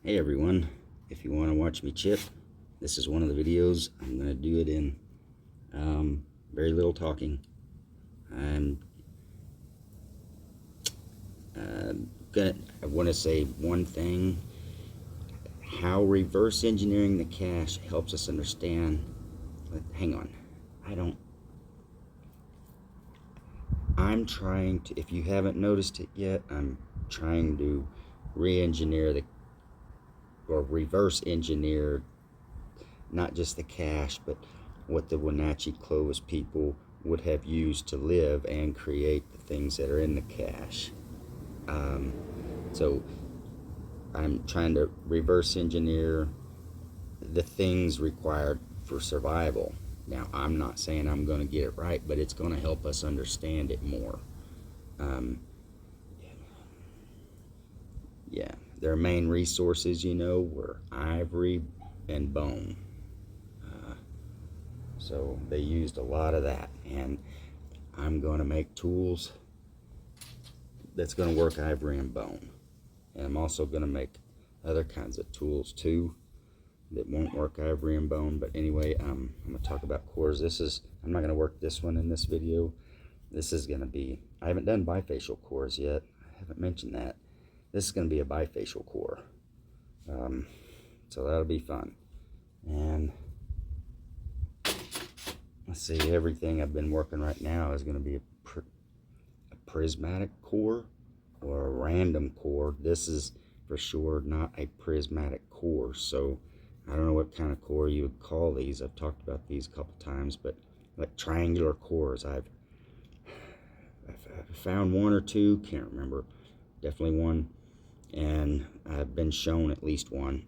Hey everyone, if you want to watch me chip, this is one of the videos. I'm going to do it in very little talking. I'm I want to say one thing: how reverse engineering the cache helps us understand. Hang on, I'm trying to, if you haven't noticed it yet, I'm trying to re-engineer or reverse engineer not just the cache, but what the Wenatchee Clovis people would have used to live and create the things that are in the cache. So I'm trying to reverse engineer the things required for survival. Now, I'm not saying I'm going to get it right, but it's going to help us understand it more. Yeah, their main resources, were ivory and bone. So they used a lot of that, and I'm going to make tools that's going to work ivory and bone. And I'm also going to make other kinds of tools too that won't work ivory and bone. But anyway, I'm going to talk about cores. I'm not going to work this one in this video. This is going to be, I haven't done bifacial cores yet. I haven't mentioned that. This is going to be a bifacial core. So that'll be fun. And let's see, everything I've been working right now is going to be a prismatic core or a random core. This is for sure not a prismatic core, so I don't know what kind of core you would call these. I've talked about these a couple times, but like triangular cores, I've found one or two, can't remember, definitely one, and I've been shown at least one.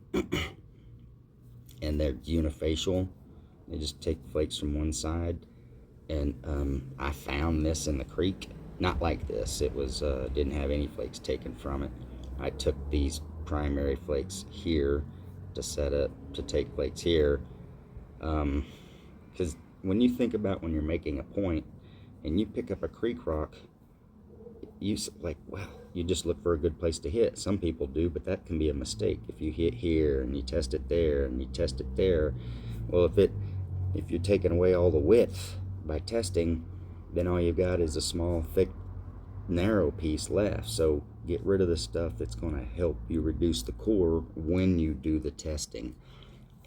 And they're unifacial. They just take flakes from one side, and I found this in the creek. Not like this. It was didn't have any flakes taken from it. I took these primary flakes here to set up to take flakes here, because when you think about when you're making a point and you pick up a creek rock, you just look for a good place to hit. Some people do, but that can be a mistake. If you hit here and you test it there and you test it there, well, if you're taking away all the width by testing, then all you've got is a small, thick, narrow piece left. So get rid of the stuff that's going to help you reduce the core when you do the testing.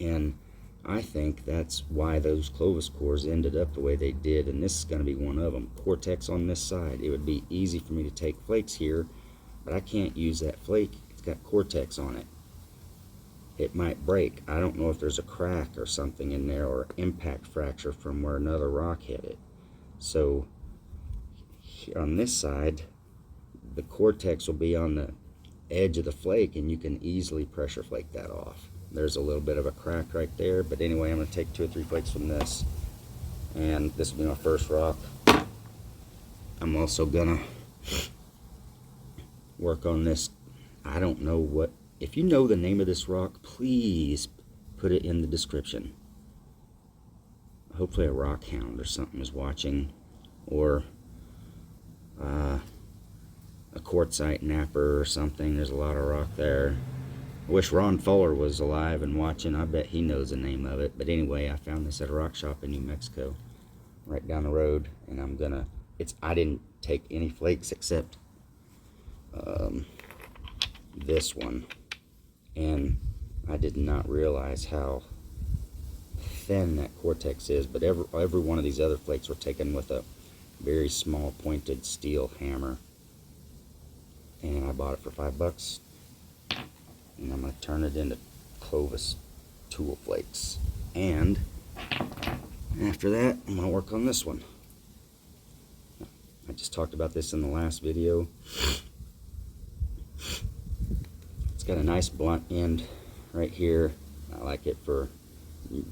And I think that's why those Clovis cores ended up the way they did, and this is going to be one of them. Cortex on this side. It would be easy for me to take flakes here, but I can't use that flake. It's got cortex on it. It might break. I don't know if there's a crack or something in there, or impact fracture from where another rock hit it. So on this side, the cortex will be on the edge of the flake, and you can easily pressure flake that off. There's a little bit of a crack right there, but anyway, I'm going to take 2 or 3 flakes from this, and this will be my first rock. I'm also going to work on this. I don't know what, if you know the name of this rock, please put it in the description. Hopefully a rock hound or something is watching, or a quartzite napper or something. There's a lot of rock there. I wish Ron Fuller was alive and watching. I bet he knows the name of it. But anyway, I found this at a rock shop in New Mexico, right down the road, and I didn't take any flakes except this one, and I did not realize how thin that cortex is. But every one of these other flakes were taken with a very small pointed steel hammer, and I bought it for $5, and I'm going to turn it into Clovis tool flakes. And after that, I'm going to work on this one. I just talked about this in the last video. It's got a nice blunt end right here. I like it for, you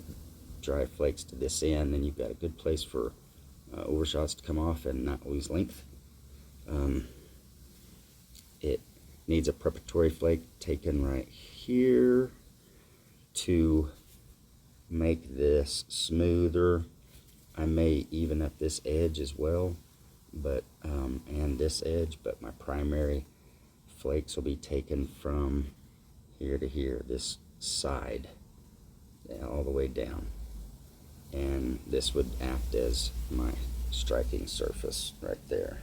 drive flakes to this end, then you've got a good place for overshots to come off and not lose length. It needs a preparatory flake taken right here to make this smoother. I may even up this edge as well, but and this edge, but my primary flakes will be taken from here to here, this side, all the way down. And this would act as my striking surface right there.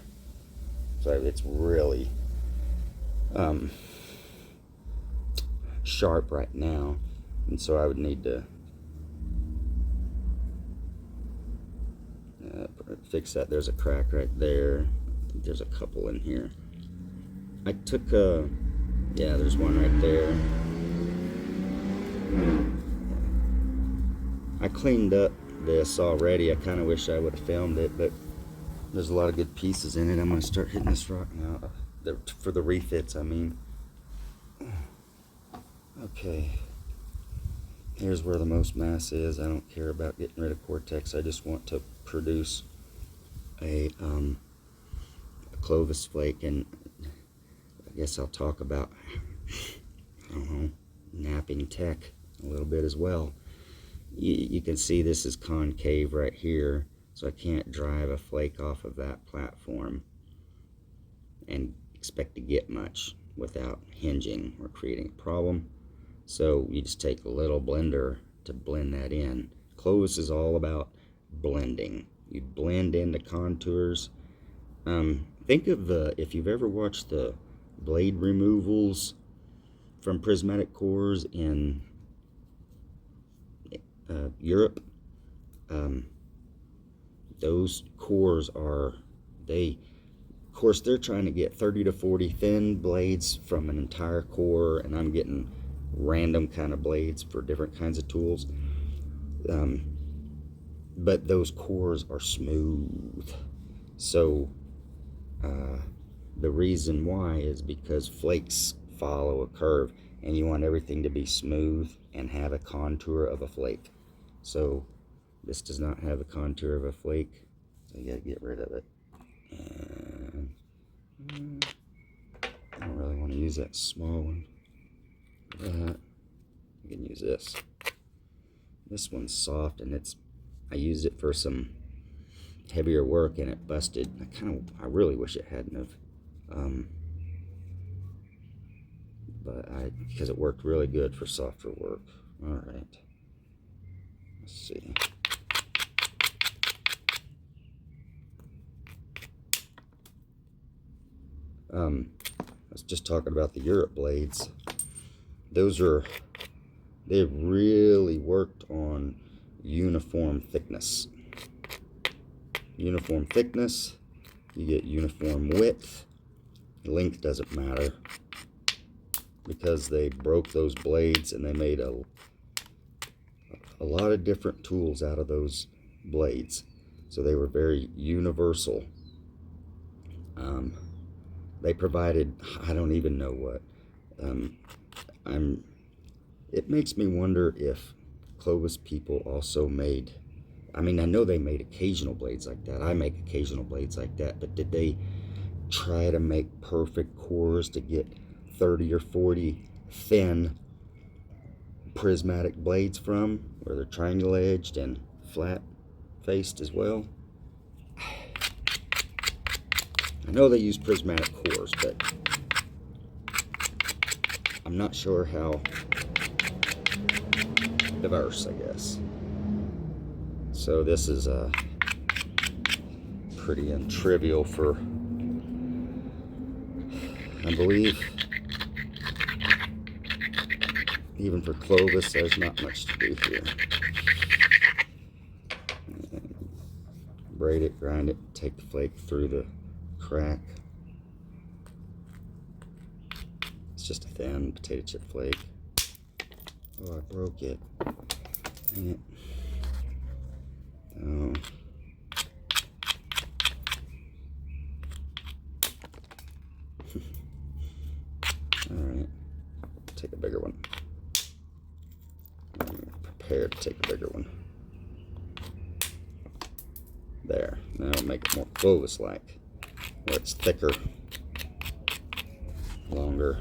So it's really sharp right now, and so I would need to fix that. There's a crack right there. I think there's a couple in here. I took yeah, there's one right there. I cleaned up this already. I kind of wish I would have filmed it, but there's a lot of good pieces in it. I'm going to start hitting this rock now, for the refits, I mean. Okay, here's where the most mass is. I don't care about getting rid of Cortex. I just want to produce a Clovis flake, and I guess I'll talk about, I don't know, knapping tech a little bit as well. You can see this is concave right here, so I can't drive a flake off of that platform and expect to get much without hinging or creating a problem. So you just take a little blender to blend that in. Clovis is all about blending. You blend into contours. Think of if you've ever watched the blade removals from prismatic cores in Europe. Those cores are, of course they're trying to get 30 to 40 thin blades from an entire core, and I'm getting random kind of blades for different kinds of tools. But those cores are smooth. So the reason why is because flakes follow a curve, and you want everything to be smooth and have a contour of a flake. So this does not have a contour of a flake, so you gotta get rid of it. And I don't really want to use that small one. You can use this. This one's soft, and I used it for some heavier work, and it busted. I really wish it hadn't have. Because it worked really good for softer work. All right. Let's see. I was just talking about the Europe blades. They've really worked on uniform thickness. Uniform thickness, you get uniform width. Length doesn't matter, because they broke those blades and they made a lot of different tools out of those blades. So they were very universal. They provided, I don't even know what. It makes me wonder if Clovis people also made, I mean, I know they made occasional blades like that. I make occasional blades like that, but did they try to make perfect cores to get 30 or 40 thin prismatic blades from, where they're triangle edged and flat faced as well? I know they use prismatic cores, but I'm not sure how diverse, I guess. So this is pretty untrivial for, I believe, even for Clovis, there's not much to do here. Braid it, grind it, take the flake through the crack. It's just a thin potato chip flake. Oh, I broke it. Dang it. Oh. Alright. Take a bigger one. I'm prepared to take a bigger one. There. Now I'll make it more Clovis-like, where it's thicker, longer.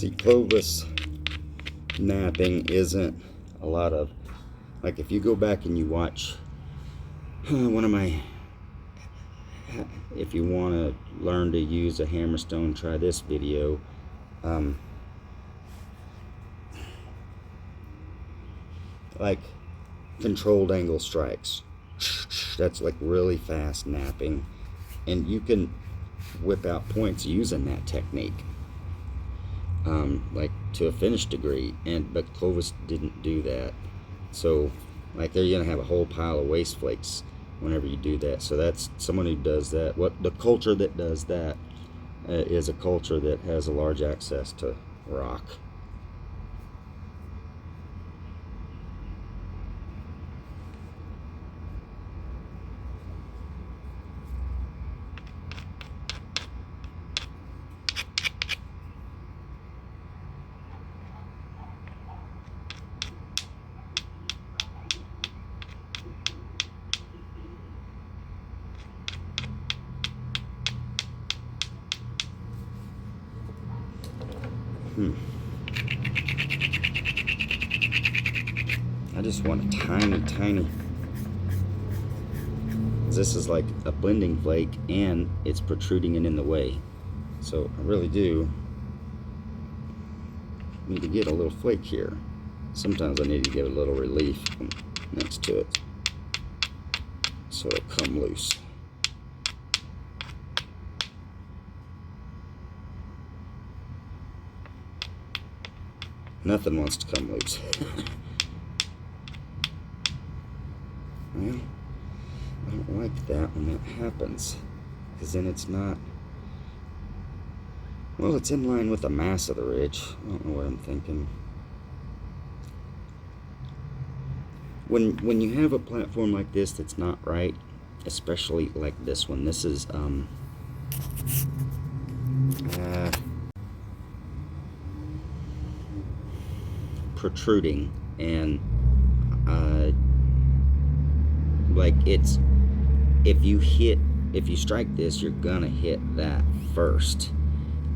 See, Clovis knapping isn't a lot of, like, if you go back and you watch one of my, if you want to learn to use a hammerstone, try this video. Like controlled angle strikes, that's like really fast knapping, and you can whip out points using that technique, like to a finished degree. But Clovis didn't do that, so like you're gonna have a whole pile of waste flakes whenever you do that. So that's someone who does that. What the culture that does that is a culture that has a large access to rock. I just want a tiny, this is like a blending flake and it's protruding and in the way. So I really do need to get a little flake here. Sometimes I need to give a little relief next to it so it'll come loose. Nothing wants to come loose. Well, I don't like that when that happens, because then it's not, well, it's in line with the mass of the ridge. I don't know what I'm thinking. When you have a platform like this that's not right, especially like this one, this is protruding, and like it's, if you strike this, you're gonna hit that first,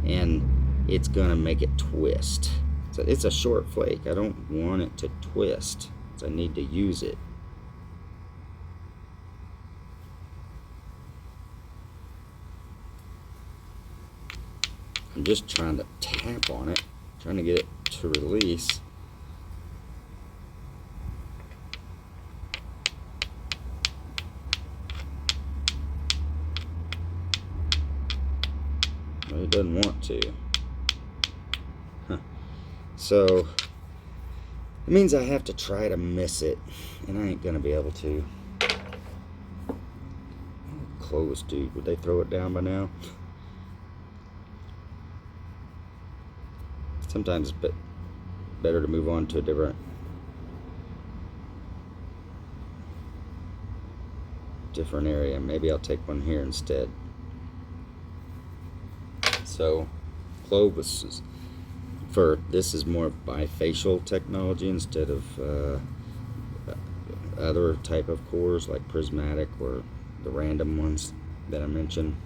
and it's gonna make it twist. So it's a short flake. I don't want it to twist, so I need to use it. I'm just trying to tap on it, trying to get it to release. But it doesn't want to. Huh. So it means I have to try to miss it, and I ain't gonna be able to. Clovis, dude, would they throw it down by now? Sometimes it's better to move on to a different area. Maybe I'll take one here instead. So Clovis this is more bifacial technology instead of other type of cores like prismatic or the random ones that I mentioned.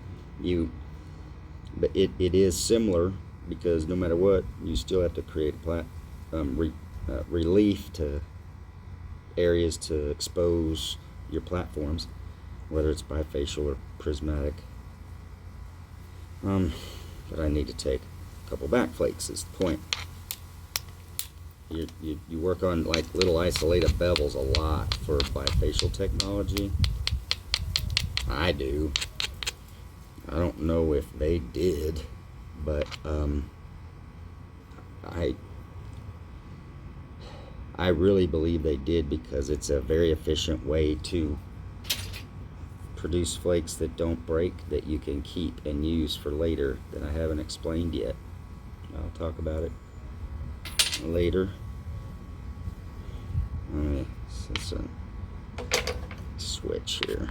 But it is similar, because no matter what, you still have to create relief to areas to expose your platforms, whether it's bifacial or prismatic. But I need to take a couple back flakes is the point. You work on like little isolated bevels a lot for bifacial technology. I do. I don't know if they did, but I really believe they did, because it's a very efficient way to produce flakes that don't break, that you can keep and use for later, that I haven't explained yet. I'll talk about it later. It's a switch here.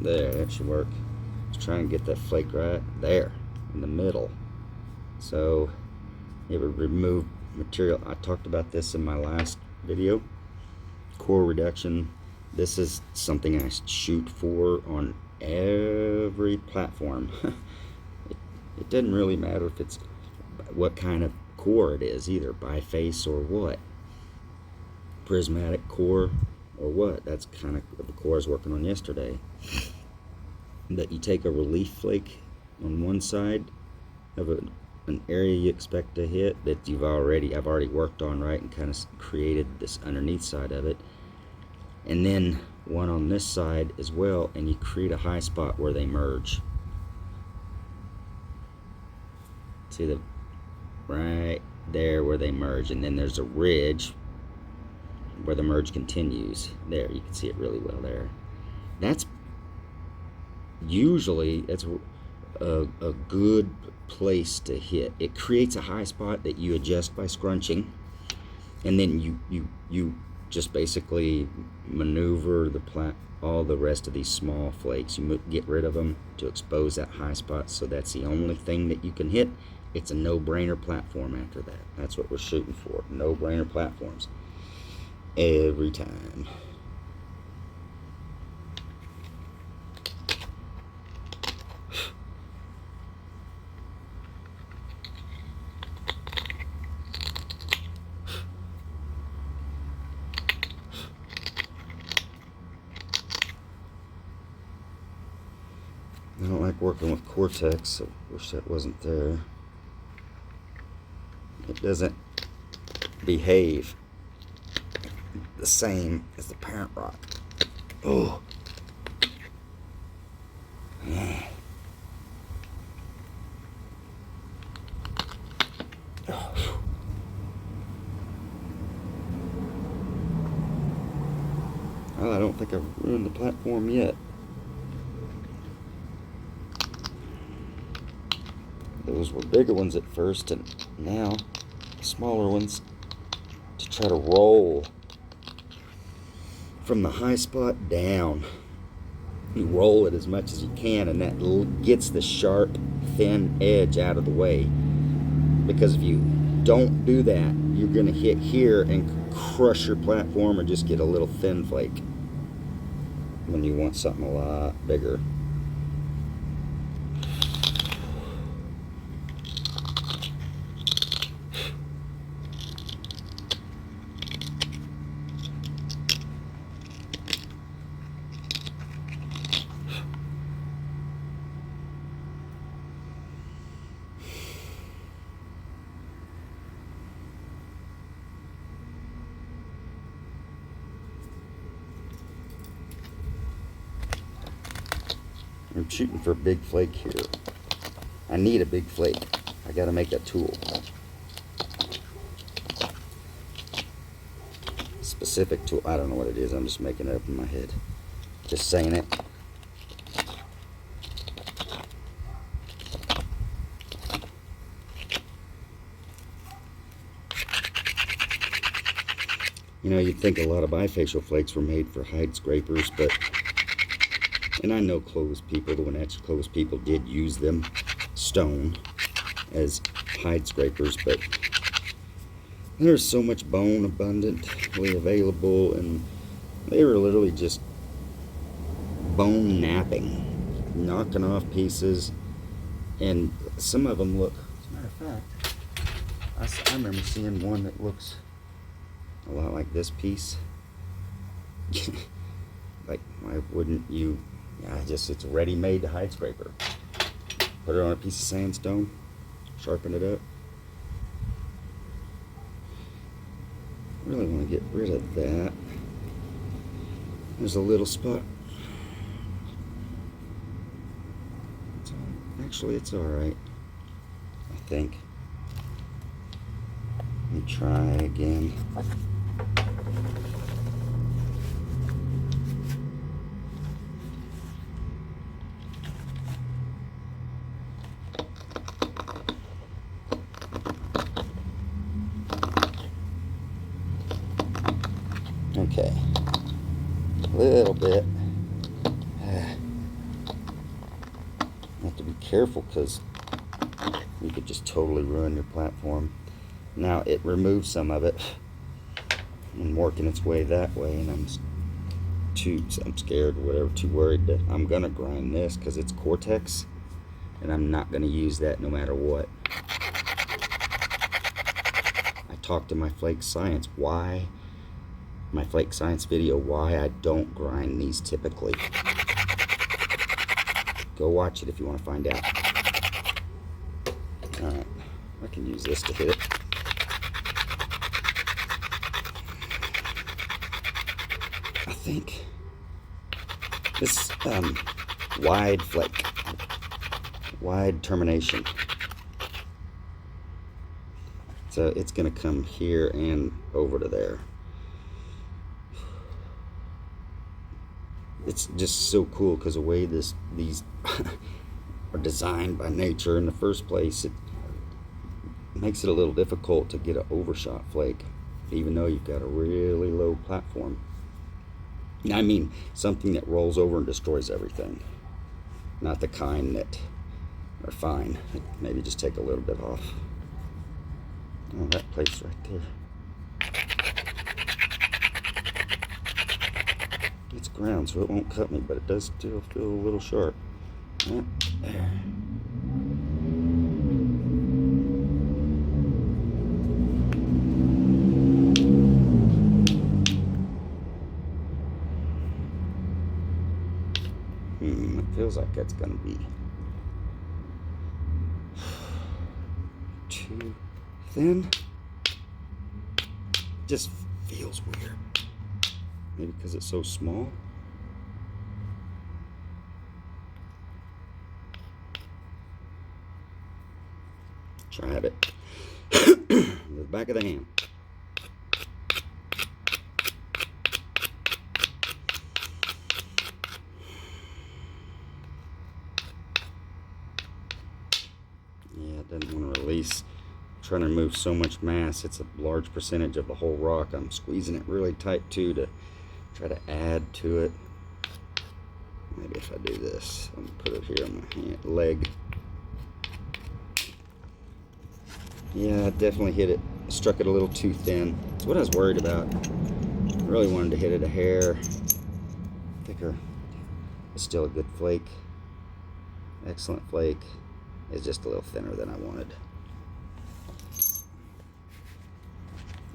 There, that should work. Just trying to get that flake right there in the middle. So it would remove material. I talked about this in my last video. Core reduction. This is something I shoot for on every platform. It doesn't really matter if it's what kind of core it is either, biface or what, prismatic core or what. That's kind of the core I was working on yesterday. That you take a relief flake on one side of an area you expect to hit that I've already worked on, right, and kind of created this underneath side of it, and then one on this side as well, and you create a high spot where they merge. See the right there where they merge, and then there's a ridge where the merge continues. There, you can see it really well there. That's usually a good place to hit. It creates a high spot that you adjust by scrunching, and then you just basically maneuver all the rest of these small flakes. You get rid of them to expose that high spot, so that's the only thing that you can hit. It's a no-brainer platform after that. That's what we're shooting for. No-brainer platforms every time. I don't like working with Cortex. I wish that wasn't there. It doesn't behave the same as the parent rock. Oh. Yeah. Oh. Well, I don't think I've ruined the platform yet. Those were bigger ones at first, and now smaller ones to try to roll from the high spot down. You roll it as much as you can, and that gets the sharp, thin edge out of the way. Because if you don't do that, you're going to hit here and crush your platform or just get a little thin flake when you want something a lot bigger. I'm shooting for a big flake here. I need a big flake. I gotta make a tool. Specific tool. I don't know what it is. I'm just making it up in my head. Just saying it. You know, you'd think a lot of bifacial flakes were made for hide scrapers, but... And I know Clovis people, the Wenatchee Clovis people did use them, stone, as hide scrapers, but there's so much bone abundantly available, and they were literally just bone knapping, knocking off pieces, and some of them look, as a matter of fact, I remember seeing one that looks a lot like this piece. Like, why wouldn't you... Yeah, it's a ready-made hide scraper. Put it on a piece of sandstone, sharpen it up. Really want to get rid of that. There's a little spot. Actually, it's alright, I think. Let me try again. Okay, a little bit. have to be careful because you could just totally ruin your platform. Now it removes some of it and working its way that way, and I'm scared or whatever, too worried that I'm gonna grind this because it's Cortex, and I'm not gonna use that no matter what. I talked to my Flake Science video why I don't grind these typically. Go watch it if you want to find out. Alright, I can use this to hit it. I think this wide flake, wide termination. So it's going to come here and over to there. It's just so cool because the way these are designed by nature in the first place, it makes it a little difficult to get an overshot flake, even though you've got a really low platform. I mean, something that rolls over and destroys everything, not the kind that are fine. Maybe just take a little bit off. Oh, that place right there. It's ground, so it won't cut me, but it does still feel a little sharp. Right there. It feels like that's gonna be too thin. Just feels weird. Maybe because it's so small. Try it. The back of the hand. Yeah, it doesn't want to release. I'm trying to remove so much mass. It's a large percentage of the whole rock. I'm squeezing it really tight too to try to add to it. Maybe if I do this, I'm gonna put it here on my hand, leg. Yeah, I definitely hit it. Struck it a little too thin. That's what I was worried about. I really wanted to hit it a hair thicker. It's still a good flake. Excellent flake. It's just a little thinner than I wanted.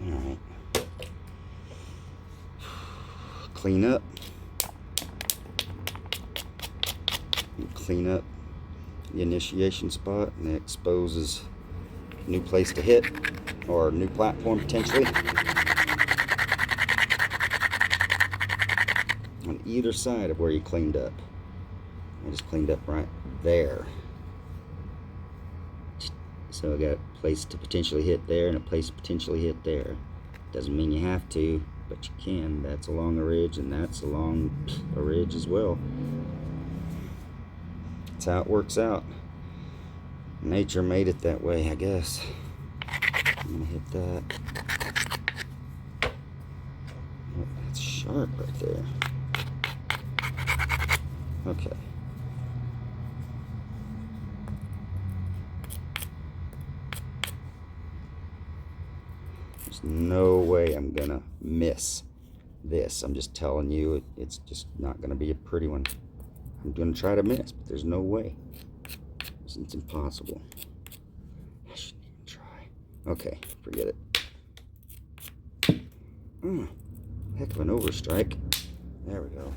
Alright. Clean up. Clean up the initiation spot, and it exposes a new place to hit, or a new platform potentially. On either side of where you cleaned up. I just cleaned up right there. So I got a place to potentially hit there and a place to potentially hit there. Doesn't mean you have to, but you can. That's along a ridge, and that's along a ridge as well. That's how it works out. Nature made it that way, I guess. I'm gonna hit that. Oh, that's sharp right there. Okay. There's no way I'm gonna miss this. I'm just telling you, it's just not gonna be a pretty one. I'm gonna try to miss, but there's no way. It's impossible. I shouldn't even try. Okay, forget it. Heck of an overstrike. There we go.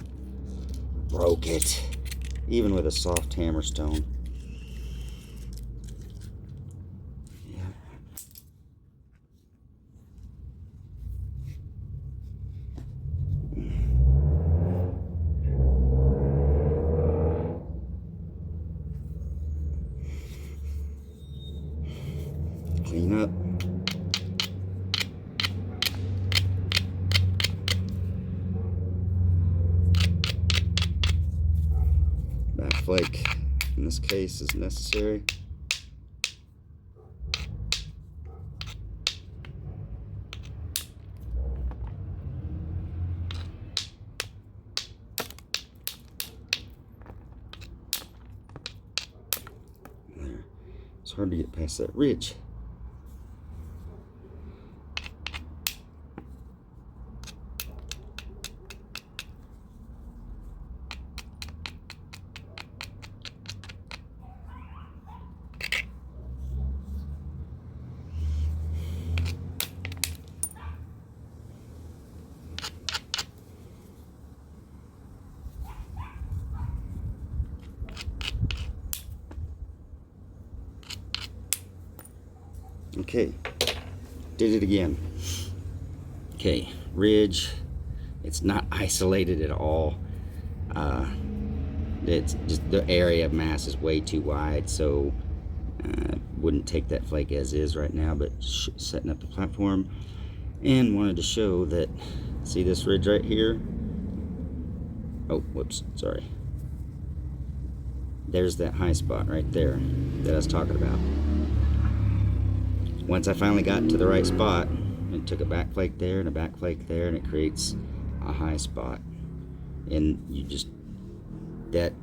Broke it. Even with a soft hammerstone. Yeah. Clean up. Back flake in this case is necessary. It's hard to get past that ridge. Okay, did it again. Okay, ridge. It's not isolated at all. It's just the area of mass is way too wide, so wouldn't take that flake as is right now, but setting up the platform, and wanted to show that, see this ridge right here? Oh, whoops, sorry. There's that high spot right there that I was talking about. Once I finally got to the right spot, it took a back flake there and a back flake there, and it creates a high spot. And you just, that,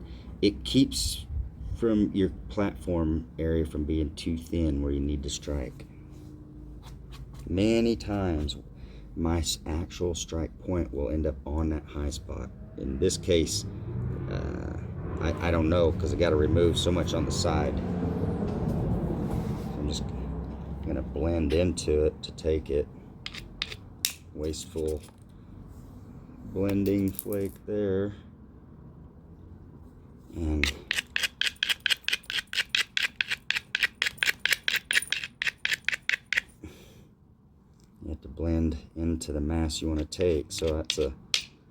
it keeps from your platform area from being too thin where you need to strike. Many times my actual strike point will end up on that high spot. In this case, I don't know, because I got to remove so much on the side. I'm just going to blend into it to take it. Wasteful blending flake there. And you have to blend into the mass you want to take. So that's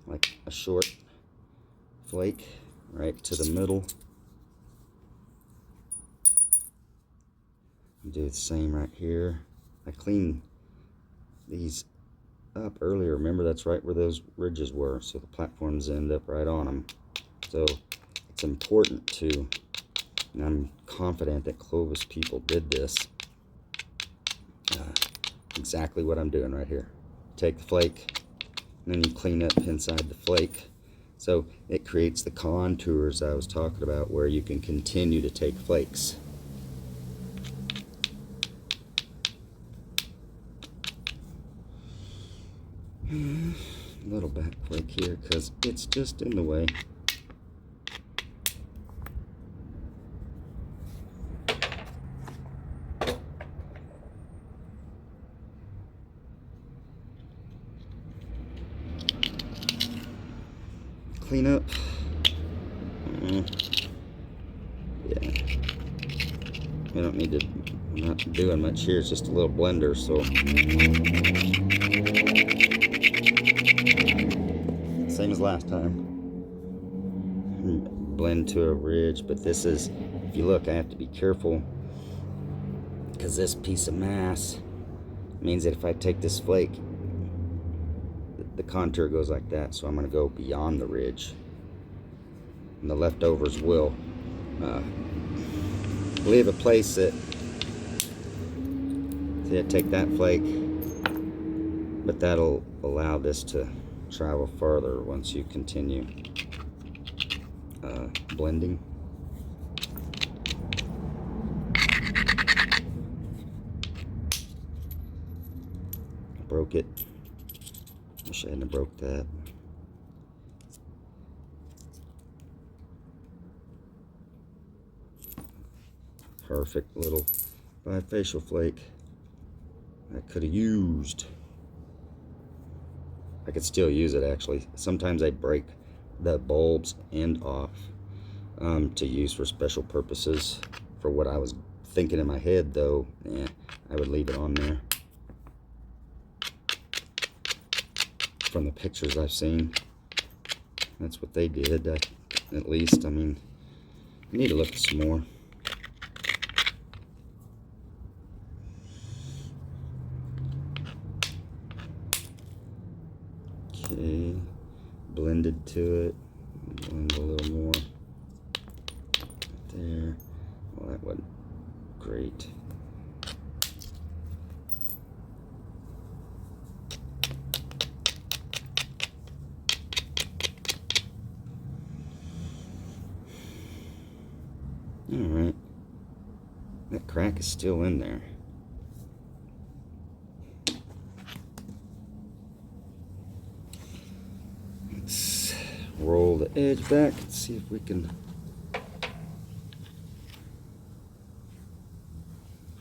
like a short flake right to the middle. Do the same right here. I cleaned these up earlier. Remember, that's right where those ridges were, so the platforms end up right on them. So it's important to, and I'm confident that Clovis people did this, exactly what I'm doing right here. Take the flake, and then you clean up inside the flake. So it creates the contours I was talking about, where you can continue to take flakes. A little back flake here because it's just in the way. Clean up. Yeah. We don't need to, I'm not doing much here, it's just a little blender, so. Same as last time. Blend to a ridge, but this is, if you look, I have to be careful because this piece of mass means that if I take this flake, the contour goes like that, so I'm going to go beyond the ridge, and the leftovers will leave a place that, see, take that flake, but that'll allow this to travel further once you continue blending. Broke it. Wish I hadn't broke that. Perfect little bifacial flake I could have used. I could still use it actually. Sometimes I break the bulb's end off to use for special purposes. For what I was thinking in my head though, I would leave it on there. From the pictures I've seen, that's what they did, at least. I mean, I need to look some more. Okay, blended to it, blend a little more there. Well, that wasn't great. All right. That crack is still in there. Let's roll the edge back and see if we can.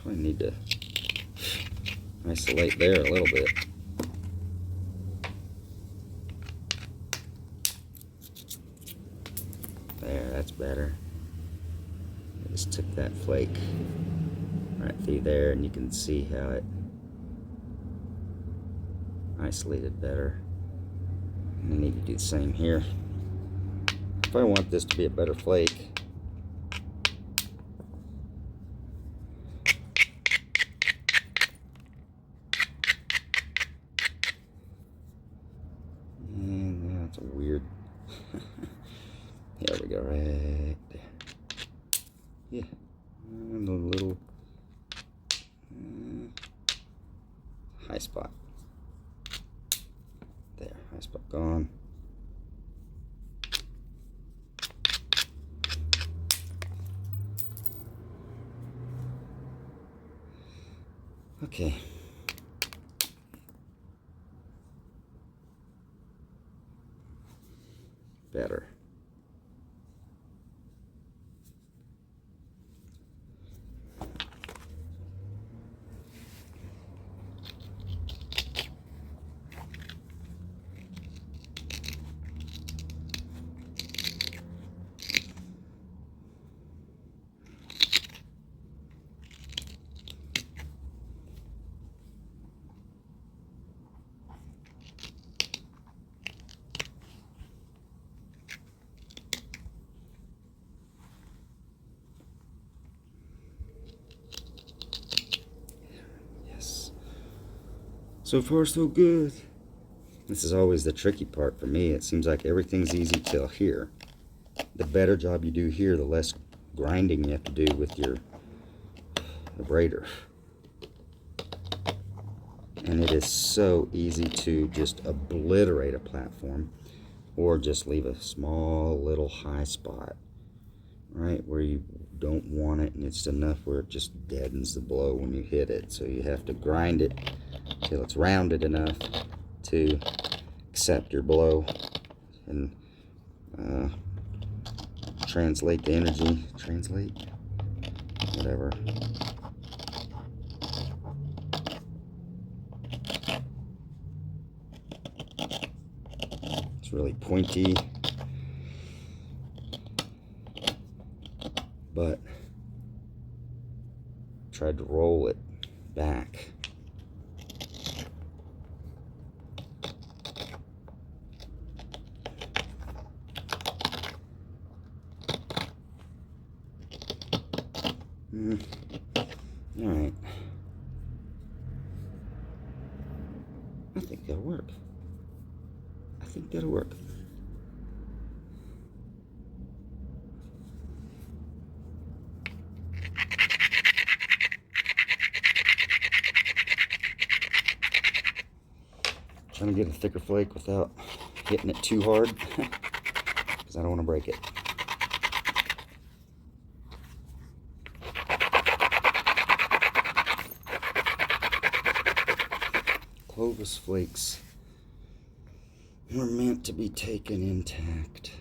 Probably need to isolate there a little bit. There, that's better. I just took that flake right through there, and you can see how it isolated better. And I need to do the same here. If I want this to be a better flake, and that's a weird. There we go, right there. Yeah, and a little high spot. There, high spot gone. Okay. Better. So far, so good. This is always the tricky part for me. It seems like everything's easy till here. The better job you do here, the less grinding you have to do with your abrader. And it is so easy to just obliterate a platform or just leave a small little high spot right where you don't want it, and it's enough where it just deadens the blow when you hit it. So you have to grind it till it's rounded enough to accept your blow and translate the energy. Whatever. It's really pointy, but tried to roll it back. All right. I think that'll work. Trying to get a thicker flake without hitting it too hard because I don't want to break it. Clovis flakes were meant to be taken intact.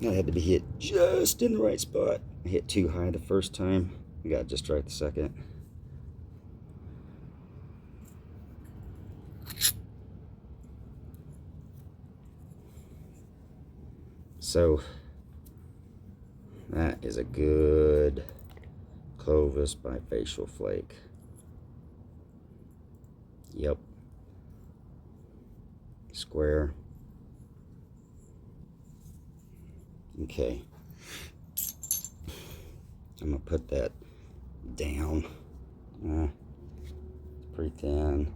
That had to be hit just in the right spot. I hit too high the first time. I got it just right the second. So that is a good Clovis bifacial flake. Yep. Square. Okay. I'm gonna put that down. It's pretty thin.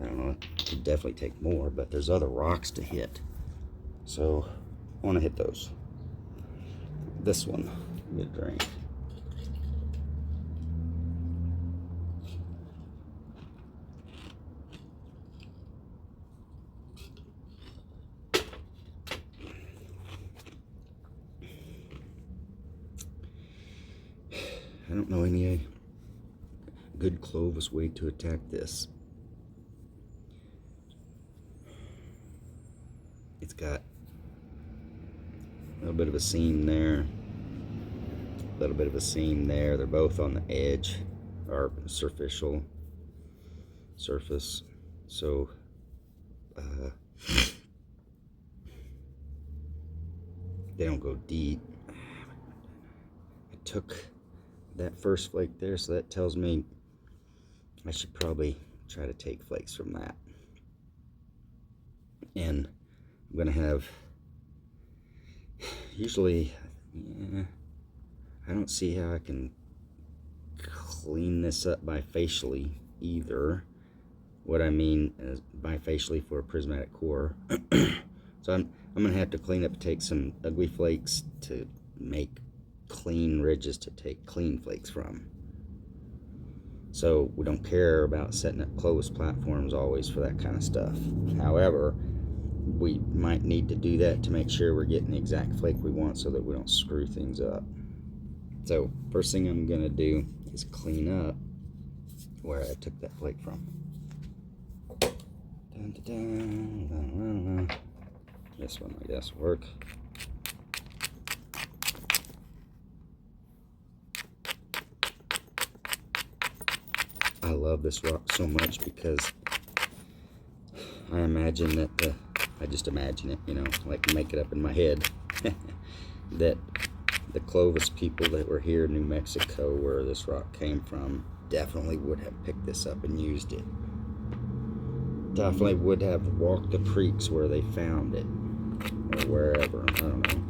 I don't know. It could definitely take more, but there's other rocks to hit. So I want to hit those. This one, get a drink. don't know any good Clovis way to attack this. It's got a little bit of a seam there, a little bit of a seam there. They're both on the edge or superficial surface, so they don't go deep. I took that first flake there, so that tells me I should probably try to take flakes from that. And I'm gonna have, usually, yeah, I don't see how I can clean this up bifacially either. What I mean is bifacially for a prismatic core. So I'm gonna have to clean up, take some ugly flakes to make clean ridges to take clean flakes from. So we don't care about setting up Clovis platforms always for that kind of stuff. However, we might need to do that to make sure we're getting the exact flake we want so that we don't screw things up. So first thing I'm gonna do is clean up where I took that flake from. Dun, dun, dun, dun, dun, dun. This one, I guess, will work. I love this rock so much because I imagine that I just imagine it, you know, like make it up in my head, that the Clovis people that were here in New Mexico, where this rock came from, definitely would have picked this up and used it. Definitely would have walked the creeks where they found it, or wherever, I don't know.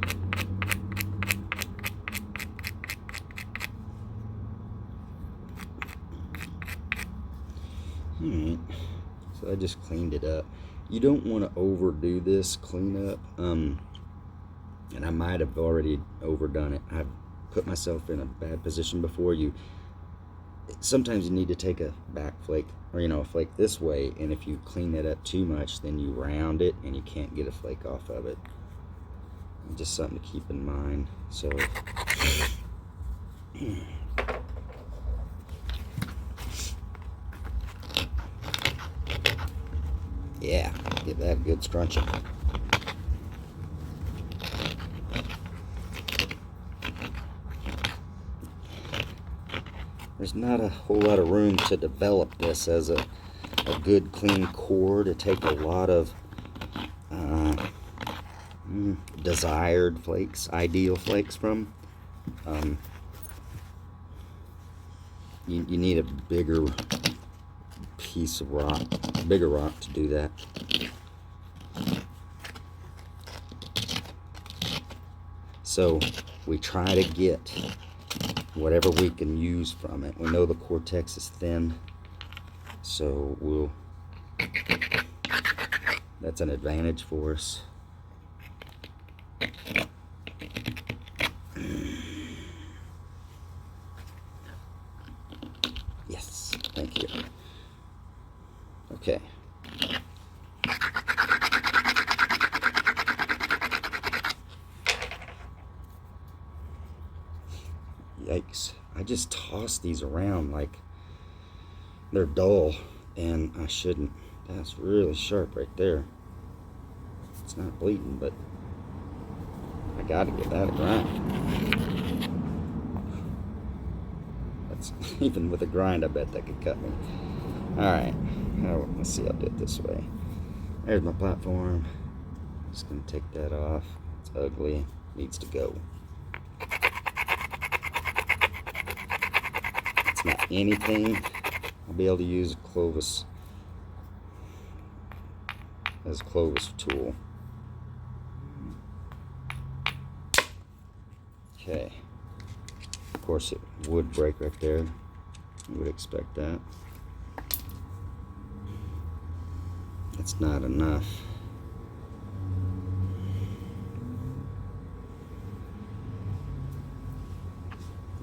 Alright, so I just cleaned it up. You don't want to overdo this cleanup, and I might have already overdone it. I've put myself in a bad position before. Sometimes you need to take a back flake, or you know, a flake this way, and if you clean it up too much, then you round it and you can't get a flake off of it. Just something to keep in mind. So yeah, give that a good scrunching. There's not a whole lot of room to develop this as a good clean core to take a lot of desired flakes, ideal flakes from. You need a bigger piece of rock, bigger rock to do that. So we try to get whatever we can use from it. We know the cortex is thin, so that's an advantage for us. Yes, thank you. Okay. Yikes. I just toss these around like they're dull, and I shouldn't. That's really sharp right there. It's not bleeding, but I gotta give that a grind. That's even with a grind, I bet that could cut me. Alright, let's see, I'll do it this way. There's my platform. Just gonna take that off. It's ugly, needs to go. It's not anything. I'll be able to use a Clovis as a Clovis tool. Okay. Of course, it would break right there. You would expect that. That's not enough.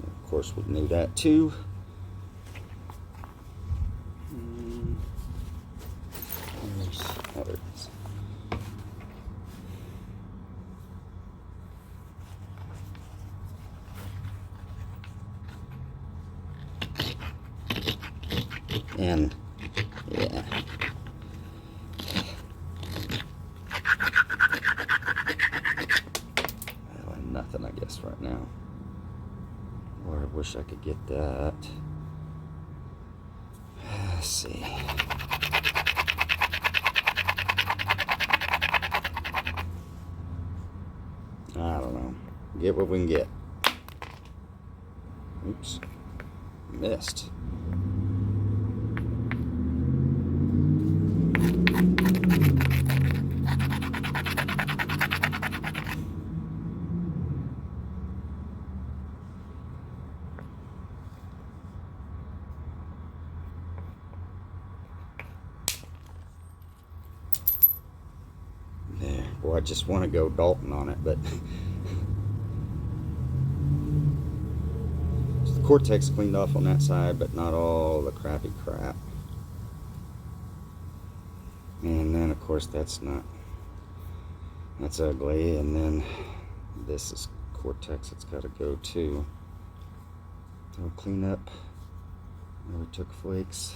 Of course, we knew that too. Oh, there it is. And yeah. Well, nothing, I guess, right now. Or I wish I could get that. Let's see. I don't know. Get what we can get. Oops. Missed. There. Boy, I just want to go Dalton on it, but the Cortex cleaned off on that side, but not all the crappy crap. And then, of course, that's ugly. And then this is Cortex. It's got to go too. So I'll clean up where we took flakes.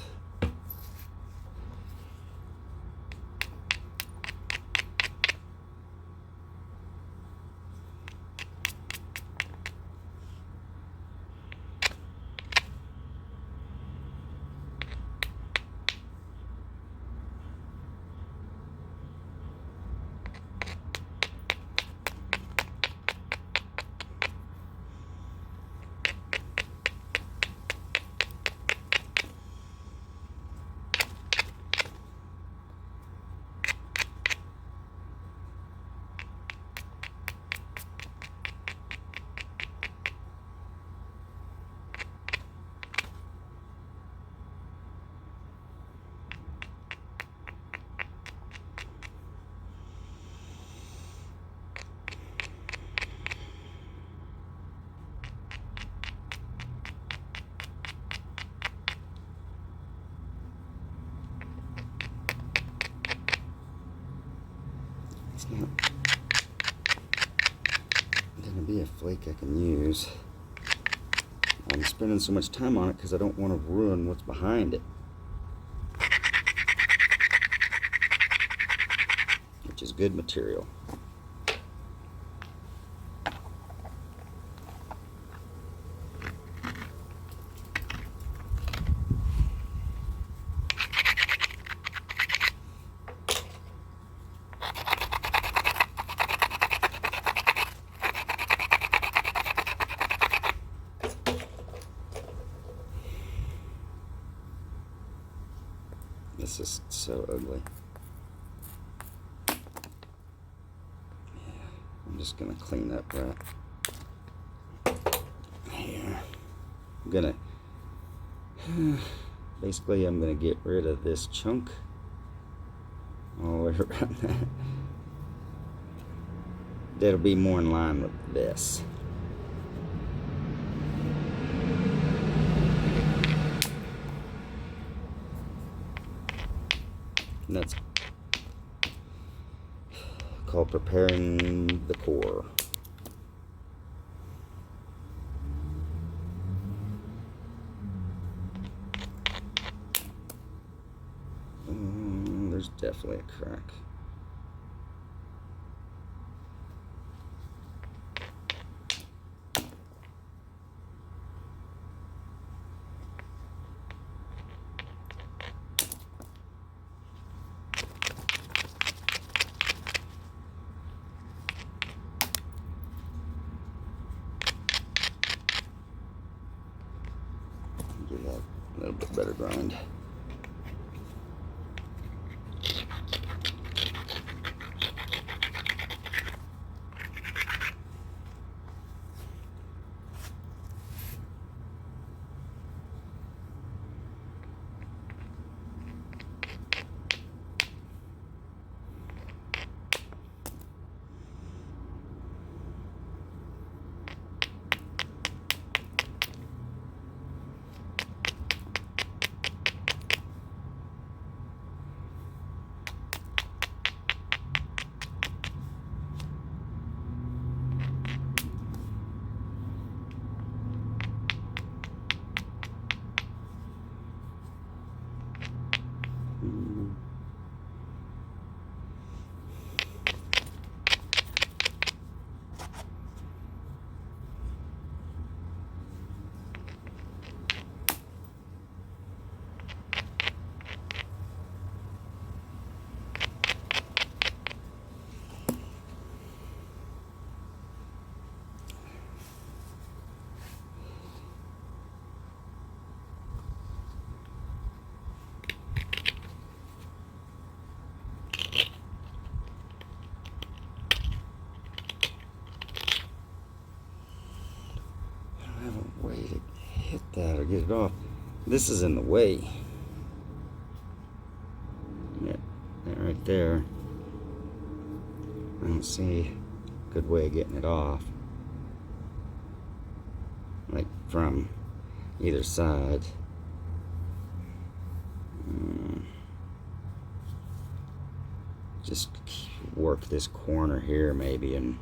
It's not gonna be a flake I can use. I'm spending so much time on it because I don't want to ruin what's behind it, which is good material. This is so ugly. Yeah, I'm just gonna clean up right here. I'm gonna basically I'm gonna get rid of this chunk all the way around that. That'll be more in line with this. And that's called preparing the core. There's definitely a crack. Give that a little bit better grind. that or get it off. This is in the way. Yeah, that right there. I don't see a good way of getting it off. Like from either side. Just work this corner here maybe and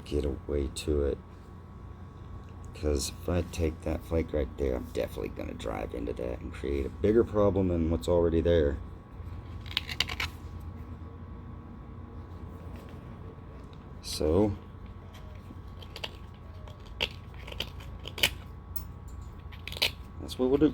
get away to it. Because if I take that flake right there, I'm definitely going to drive into that and create a bigger problem than what's already there. So that's what we'll do.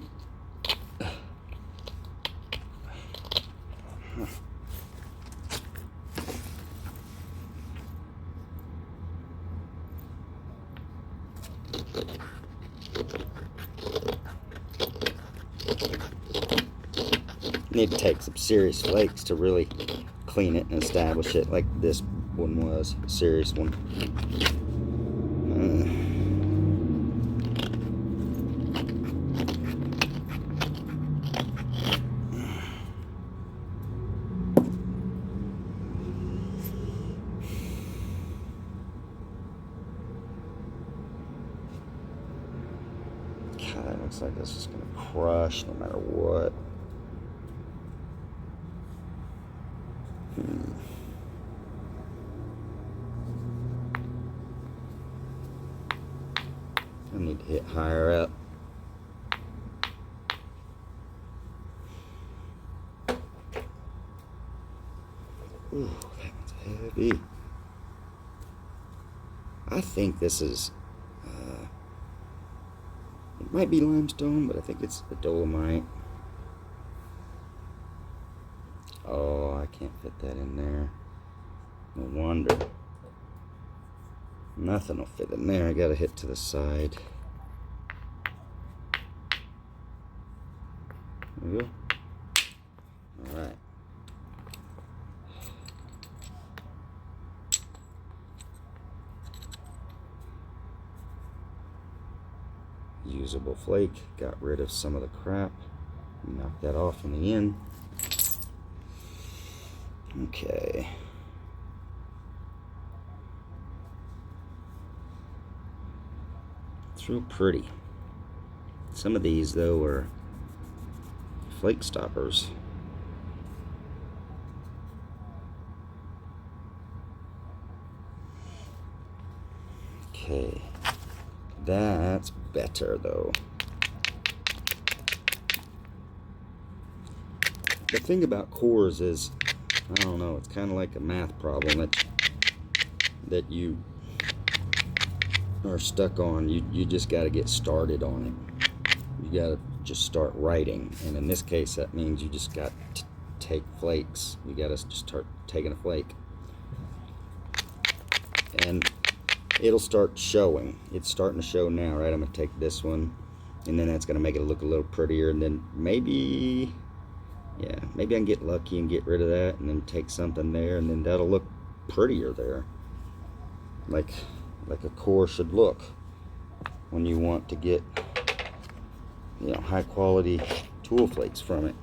Need to take some serious flakes to really clean it and establish it, like this one was a serious one. God, that looks like this is going to crush no matter what. I need to hit higher up. Ooh, that one's heavy. I think this is, it might be limestone, but I think it's the dolomite. Oh, I can't fit that in there. No wonder. Nothing will fit in there. I gotta hit to the side. There we go. Alright. Usable flake. Got rid of some of the crap. Knock that off in the end. Okay. It's real pretty. Some of these, though, are flake stoppers. Okay. That's better, though. The thing about cores is, I don't know, it's kind of like a math problem that you are stuck on. You just got to get started on it. You got to just start writing, and in this case that means you just got to take flakes. You got to just start taking a flake, and it'll start showing. It's starting to show now, right? I'm going to take this one, and then that's going to make it look a little prettier, and then maybe, yeah, maybe I can get lucky and get rid of that and then take something there, and then that'll look prettier there, like a core should look when you want to get, you know, high quality tool flakes from it.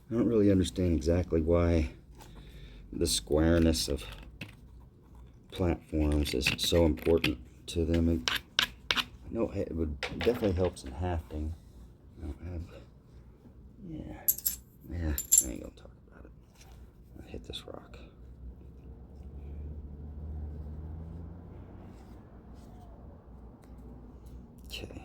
I don't really understand exactly why the squareness of platforms is so important to them. And I know it would definitely helps in hafting. I don't have, yeah, I ain't gonna talk about it. I'll hit this rock. Okay.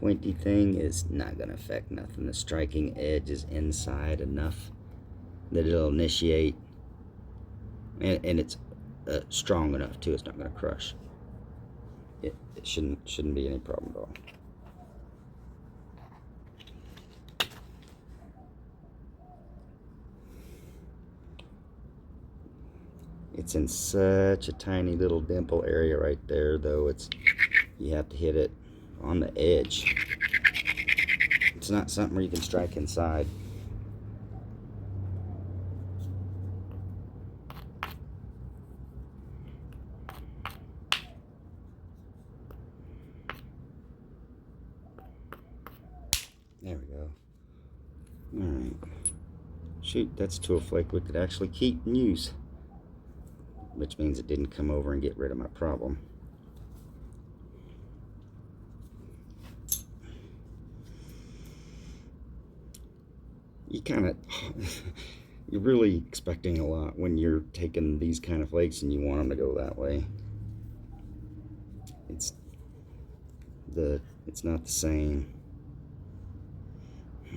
pointy thing is not going to affect nothing. The striking edge is inside enough that it'll initiate, and it's strong enough too. It's not going to crush. It shouldn't be any problem at all. It's in such a tiny little dimple area right there, though. You have to hit it on the edge. It's not something where you can strike inside. There we go. Alright. Shoot, that's tool flake we could actually keep and use. Which means it didn't come over and get rid of my problem. You kind of, you're really expecting a lot when you're taking these kind of flakes and you want them to go that way. It's not the same. I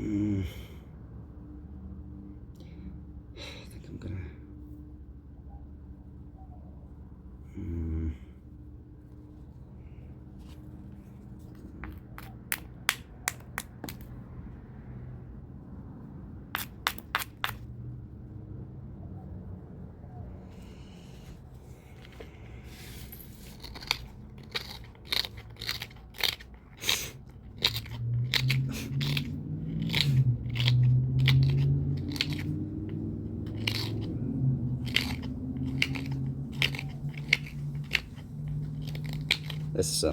think I'm gonna. This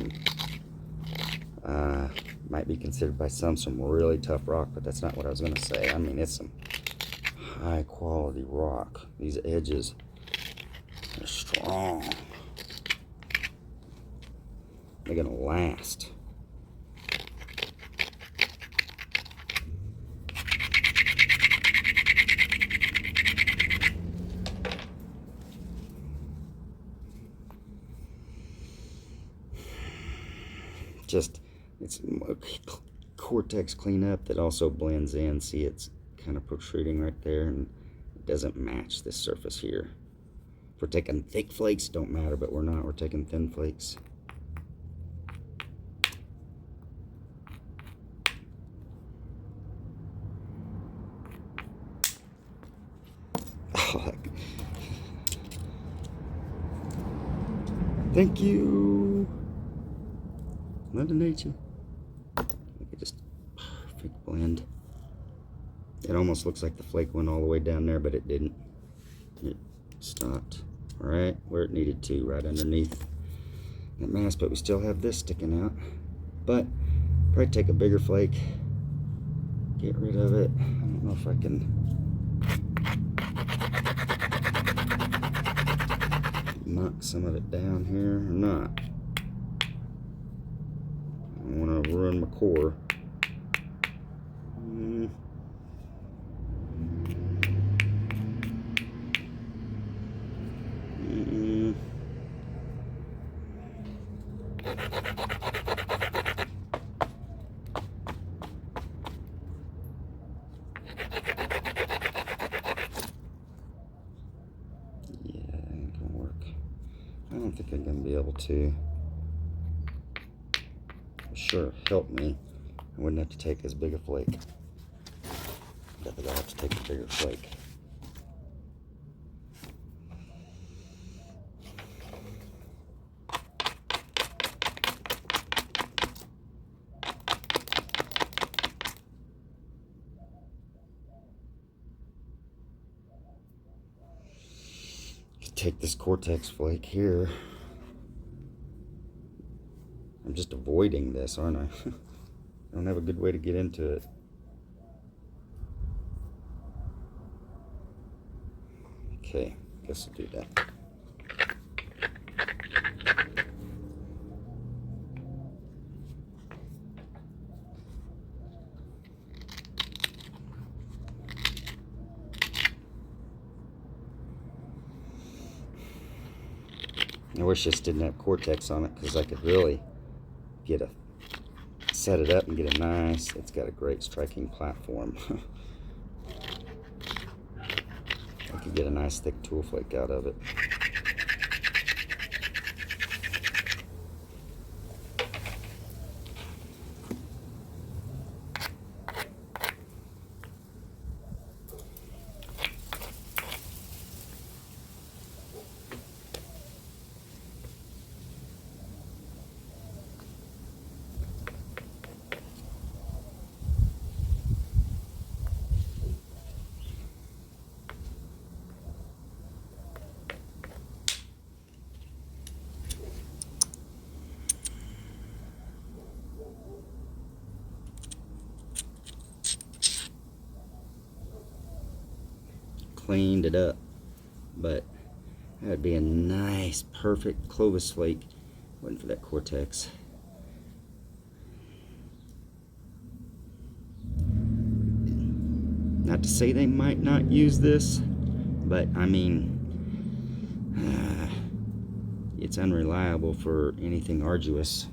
might be considered by some really tough rock, but that's not what I was going to say. I mean, it's some high quality rock. These edges are strong. They're going to last. It's cortex cleanup that also blends in. See, it's kind of protruding right there, and it doesn't match this surface here. If we're taking thick flakes, don't matter, but we're not. We're taking thin flakes. Oh, thank you, Mother Nature. Just perfect blend. It almost looks like the flake went all the way down there, but it didn't. It stopped right where it needed to, right underneath that mask, but we still have this sticking out. But probably take a bigger flake, get rid of it. I don't know if I can knock some of it down here or not. I don't want to ruin my core. I don't think I'm going to be able to. Sure, help me. I wouldn't have to take as big a flake. I think I'll have to take a bigger flake. Take this cortex flake here. I'm just avoiding this, aren't I? I don't have a good way to get into it. Okay, guess I'll do that. I wish this didn't have cortex on it, because I could really get a set it up and get a nice, it's got a great striking platform. I could get a nice thick tool flake out of it. Cleaned it up, but that would be a nice, perfect Clovis flake. Waiting for that Cortex. Not to say they might not use this, but I mean, it's unreliable for anything arduous.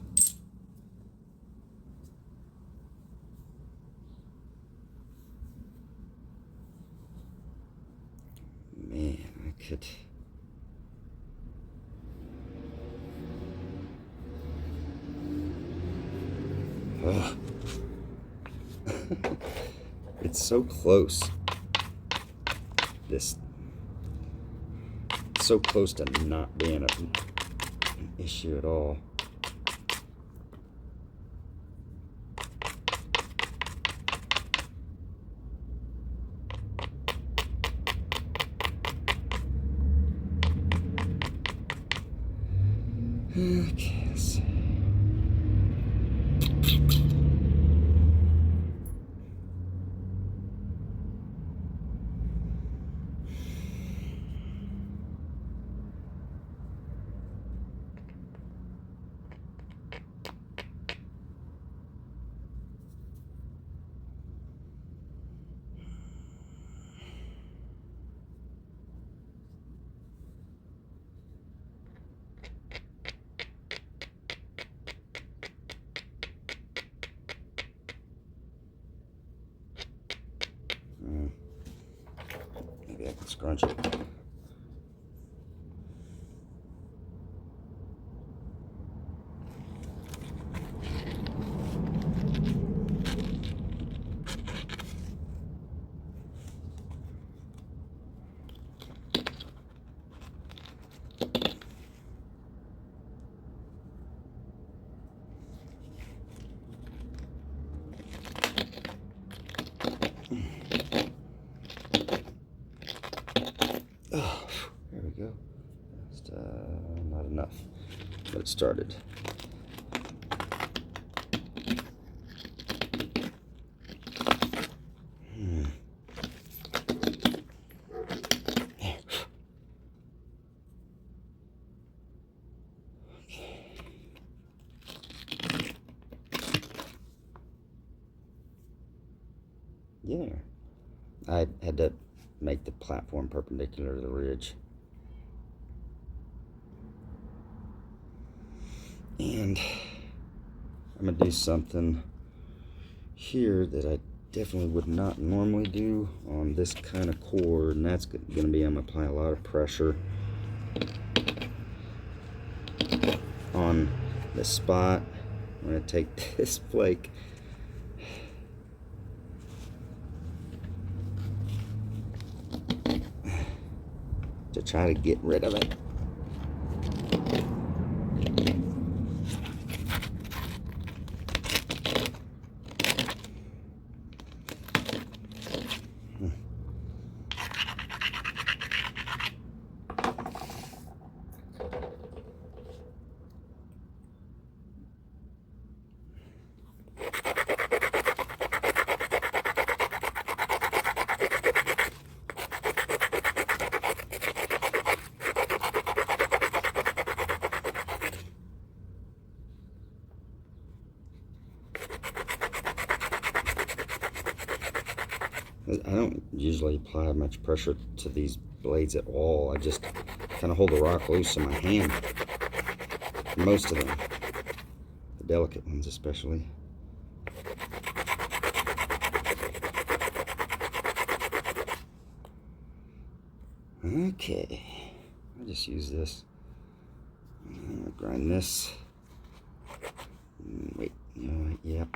Man, I could. Oh. It's so close. It's so close to not being an issue at all. Okay, let's see. Maybe I can scrunch it. Oh, there we go. Just, not enough, but it started. Yeah, I had to make the platform perpendicular to the ridge. And I'm gonna do something here that I definitely would not normally do on this kind of cord, and that's gonna be I'm gonna apply a lot of pressure on the spot. I'm gonna take this flake to try to get rid of it. I don't usually apply much pressure to these blades at all. I just kind of hold the rock loose in my hand. Most of them, the delicate ones especially. Okay, I'll just use this. I'll grind this. Wait, yep.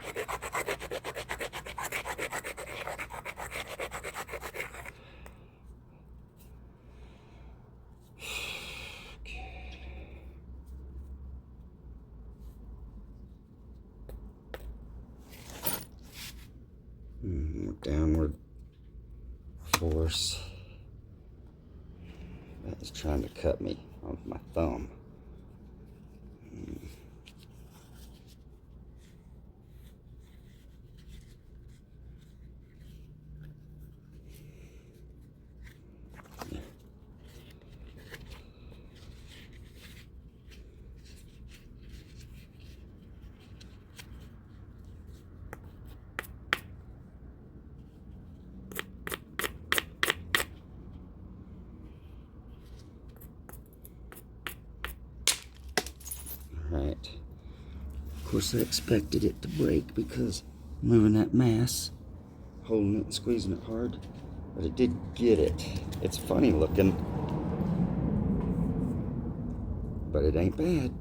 Downward force. That is trying to cut me with my thumb. Right. Of course, I expected it to break because moving that mass, holding it and squeezing it hard, but it did get it. It's funny looking, but it ain't bad.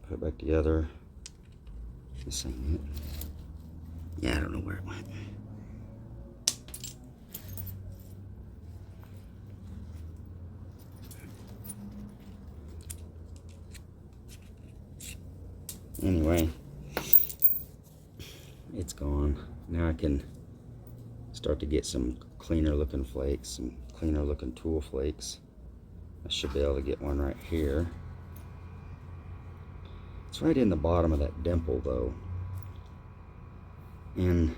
Put it back together. This ain't it. Yeah, I don't know where it went. Anyway, it's gone. Now I can start to get some cleaner looking flakes, some cleaner looking tool flakes. I should be able to get one right here. It's right in the bottom of that dimple though. And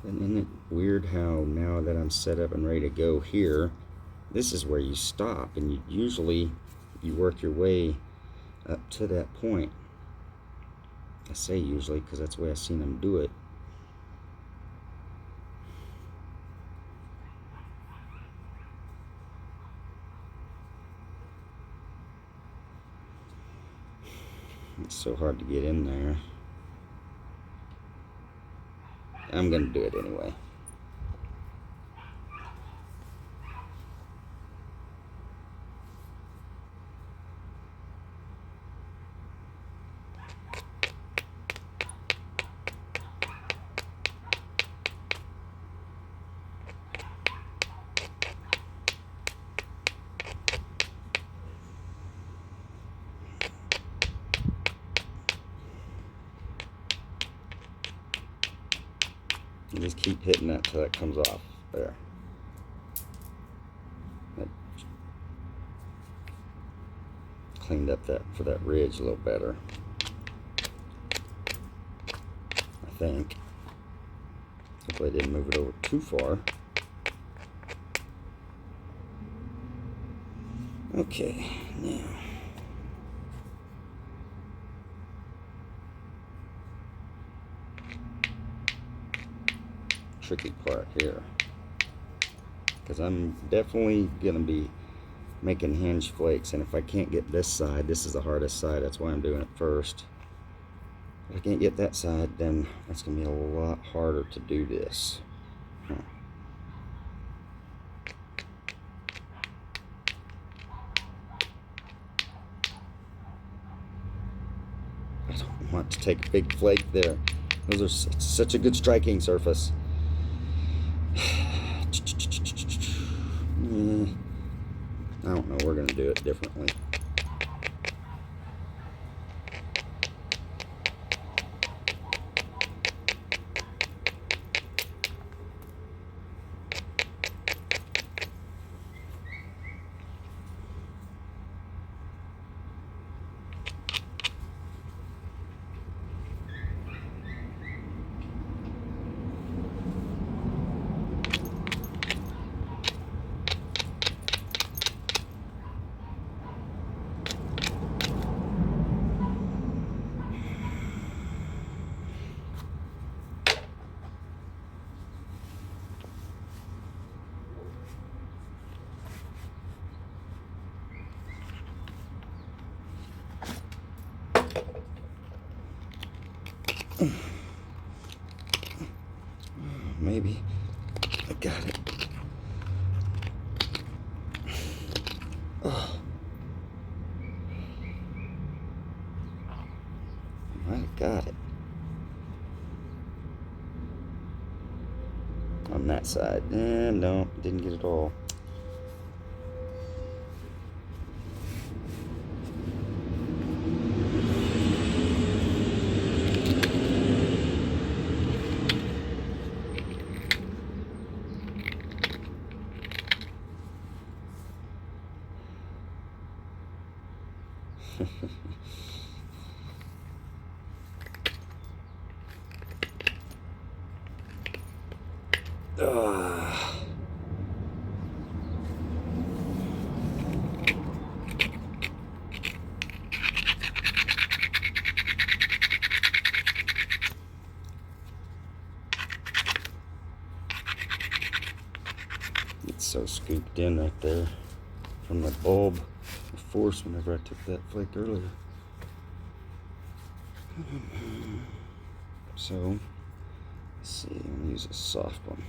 isn't it weird how now that I'm set up and ready to go here, this is where you stop, and you work your way up to that point. I say usually because that's the way I've seen them do it. It's so hard to get in there. I'm gonna do it anyway. You just keep hitting that till it comes off. There. That cleaned up that for that ridge a little better, I think. Hopefully I didn't move it over too far. Okay, now. Tricky part here, because I'm definitely gonna be making hinge flakes, and if I can't get this side, this is the hardest side, that's why I'm doing it first. If I can't get that side, then that's gonna be a lot harder to do this. I don't want to take a big flake there. Those are such a good striking surface. I don't know, we're going to do it differently. maybe. I got it. Oh. I got it. On that side. And no, didn't get it all. It's so scooped in right there from the bulb of force whenever I took that flake earlier. So, let's see, I'm gonna use a soft one.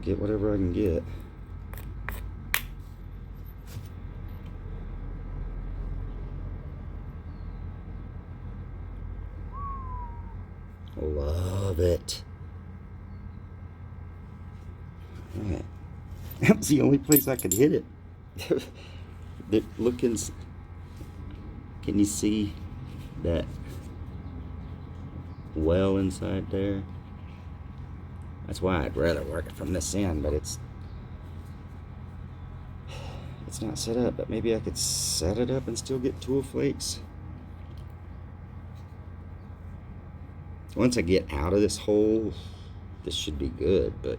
Get whatever I can get. Love it. Alright. That was the only place I could hit it. Can you see that well inside there? That's why I'd rather work it from this end, but it's not set up. But maybe I could set it up and still get tool flakes. Once I get out of this hole, this should be good, but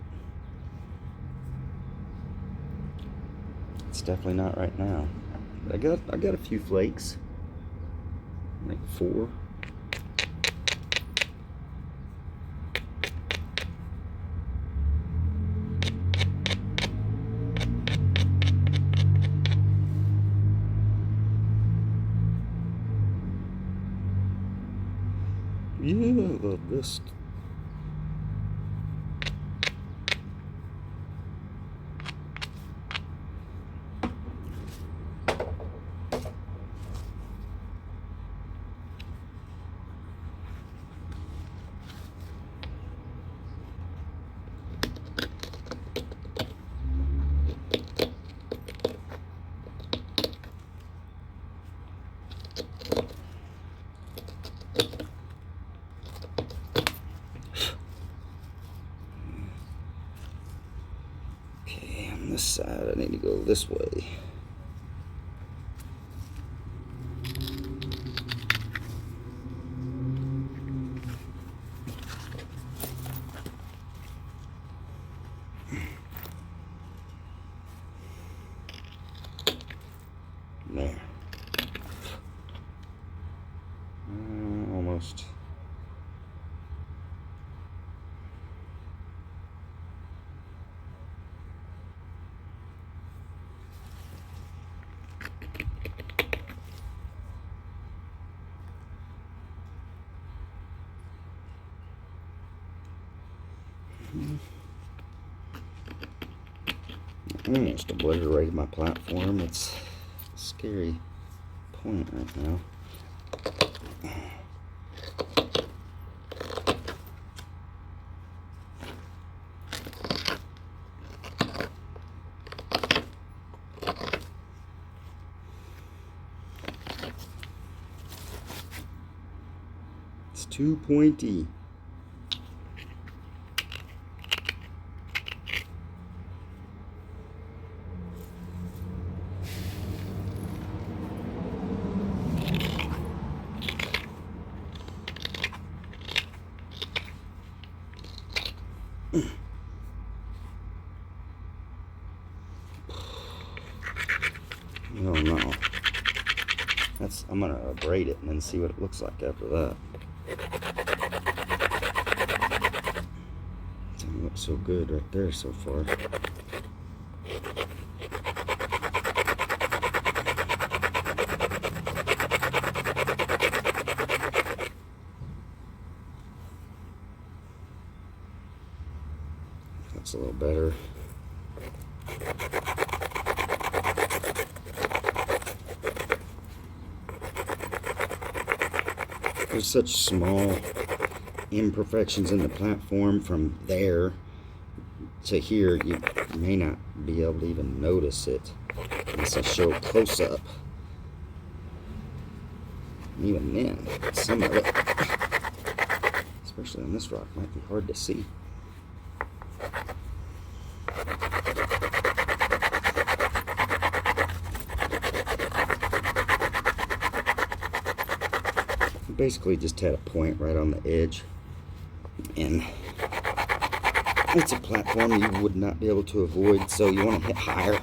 it's definitely not right now. But I got a few flakes, like 4. Yeah, I love this. This side, I need to go this way. There. Almost. Almost obliterated my platform. It's a scary point right now. It's too pointy. Oh no. I'm gonna abrade it and then see what it looks like after that. Doesn't look so good right there so far. better. There's such small imperfections in the platform from there to here, you may not be able to even notice it unless I show it close up. And even then, some of it, especially on this rock, might be hard to see. Basically just had a point right on the edge, and it's a platform you would not be able to avoid, so you want to hit higher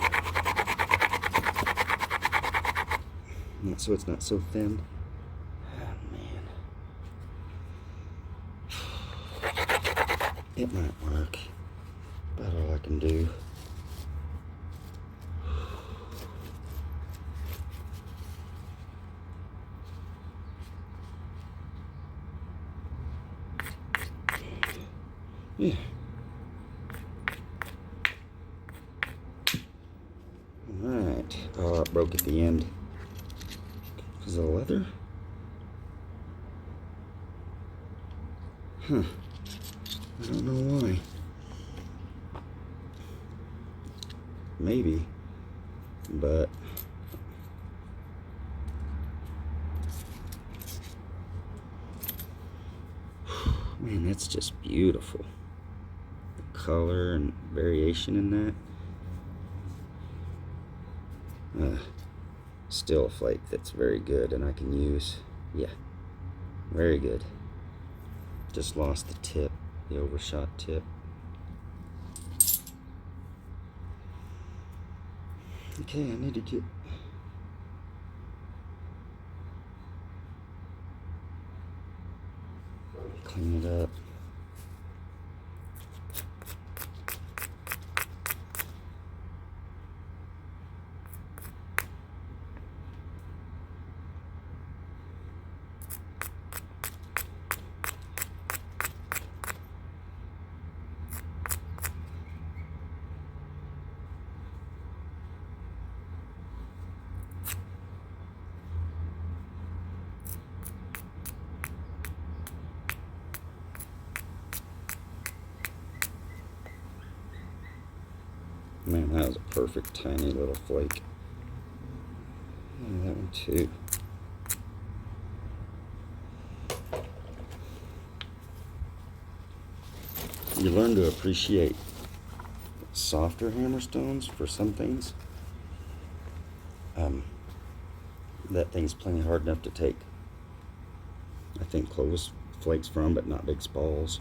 so it's not so thin. Oh man, it might work, about all I can do. Yeah. Alright. Oh, it broke at the end. Because of the leather? Huh. I don't know why. Maybe. But man, that's just beautiful. Color and variation in that. Still a flake that's very good and I can use. Yeah, very good. Just lost the tip, the overshot tip. Okay, I need to get clean it up. Man, that was a perfect tiny little flake. And that one too. You learn to appreciate softer hammerstones for some things. That thing's plenty hard enough to take, I think, Clovis flakes from, but not big spalls.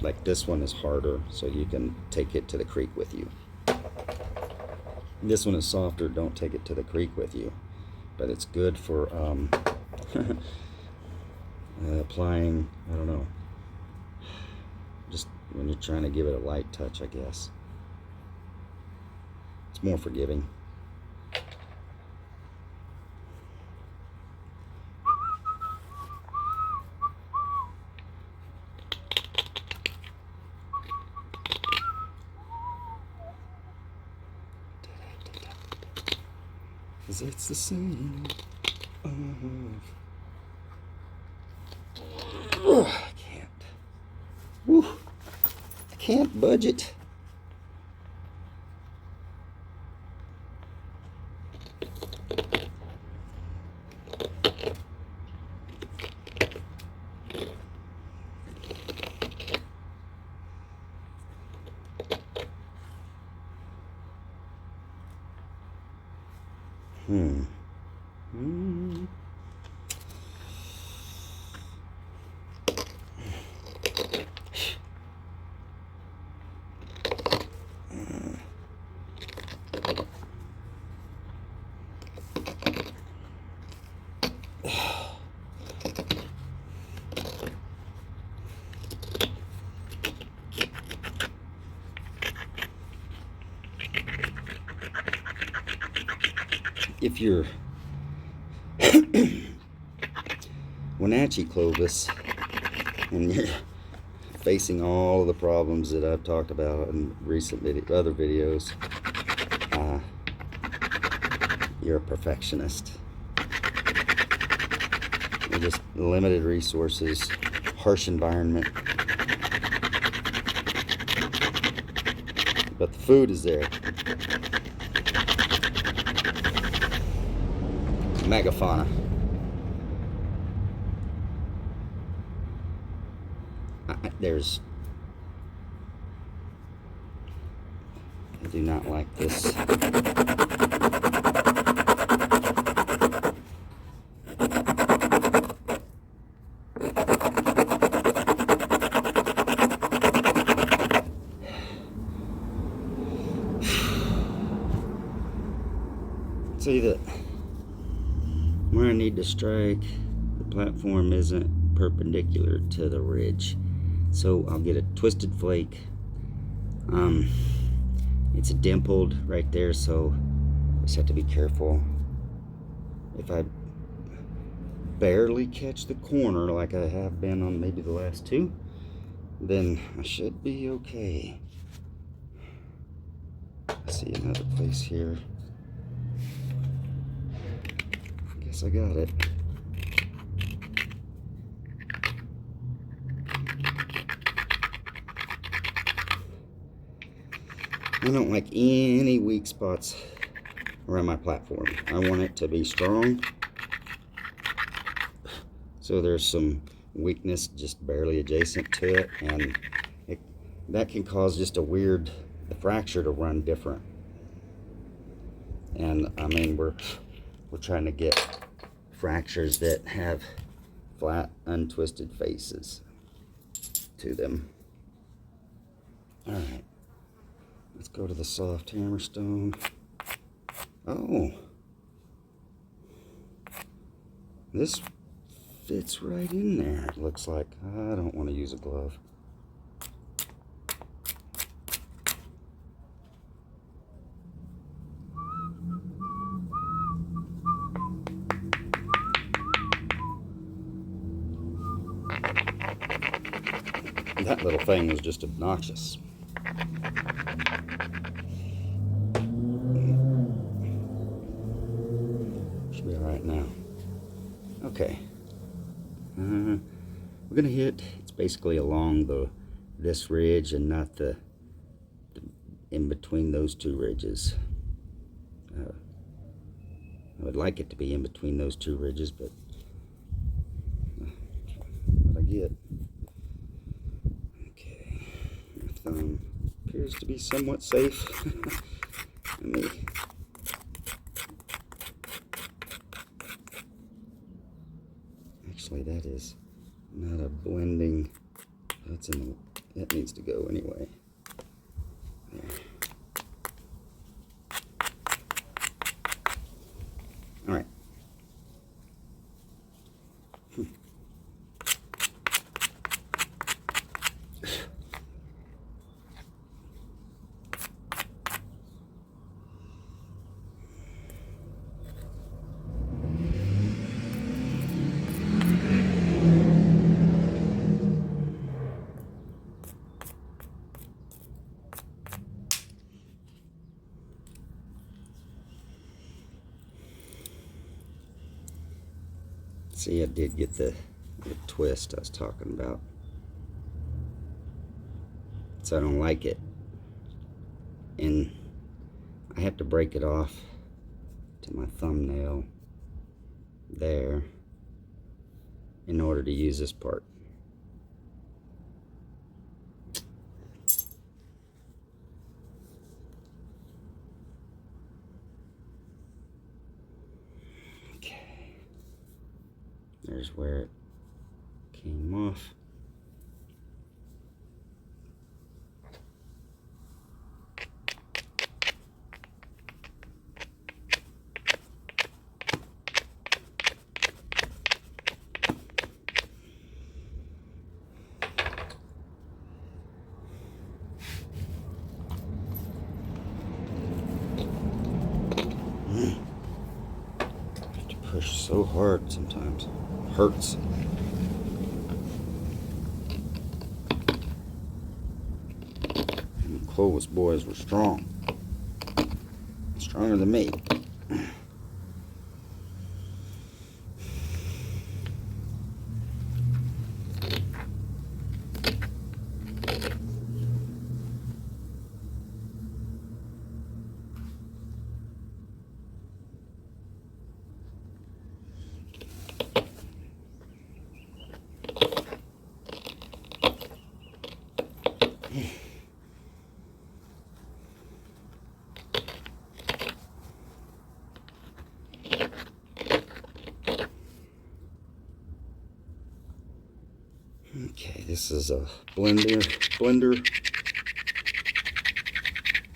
Like this one is harder, so you can take it to the creek with you. This one is softer, don't take it to the creek with you. But it's good for applying, I don't know, just when you're trying to give it a light touch, I guess. It's more forgiving. Cause it's the same. I can't. Woo. I can't budge it. If you're Wenatchee Clovis and you're facing all of the problems that I've talked about in other videos, you're a perfectionist. You're just limited resources, harsh environment. But the food is there. Megafauna. I do not like this. See that where I need to strike, the platform isn't perpendicular to the ridge. So I'll get a twisted flake. It's dimpled right there, so I just have to be careful. If I barely catch the corner like I have been on maybe the last two, then I should be okay. I see another place here. I guess I got it. I don't like any weak spots around my platform. I want it to be strong. So there's some weakness just barely adjacent to it, and that can cause just the fracture to run different. And I mean, we're trying to get fractures that have flat, untwisted faces to them. All right. Let's go to the soft hammerstone. Oh, this fits right in there, it looks like. I don't want to use a glove. That little thing was just obnoxious. Should be all right now. Okay. We're gonna hit. It's basically along this ridge and not the in between those two ridges. I would like it to be in between those two ridges, but what I get. Okay. My thumb appears to be somewhat safe. Let me. Actually, that is not a blending. That needs to go anyway. There. All right. See, I did get the twist I was talking about. So I don't like it. And I have to break it off to my thumbnail there in order to use this part. There's where it came off. I have to push so hard sometimes. Hurts. Clovis boys were strong. Stronger than me. Okay, this is a blender.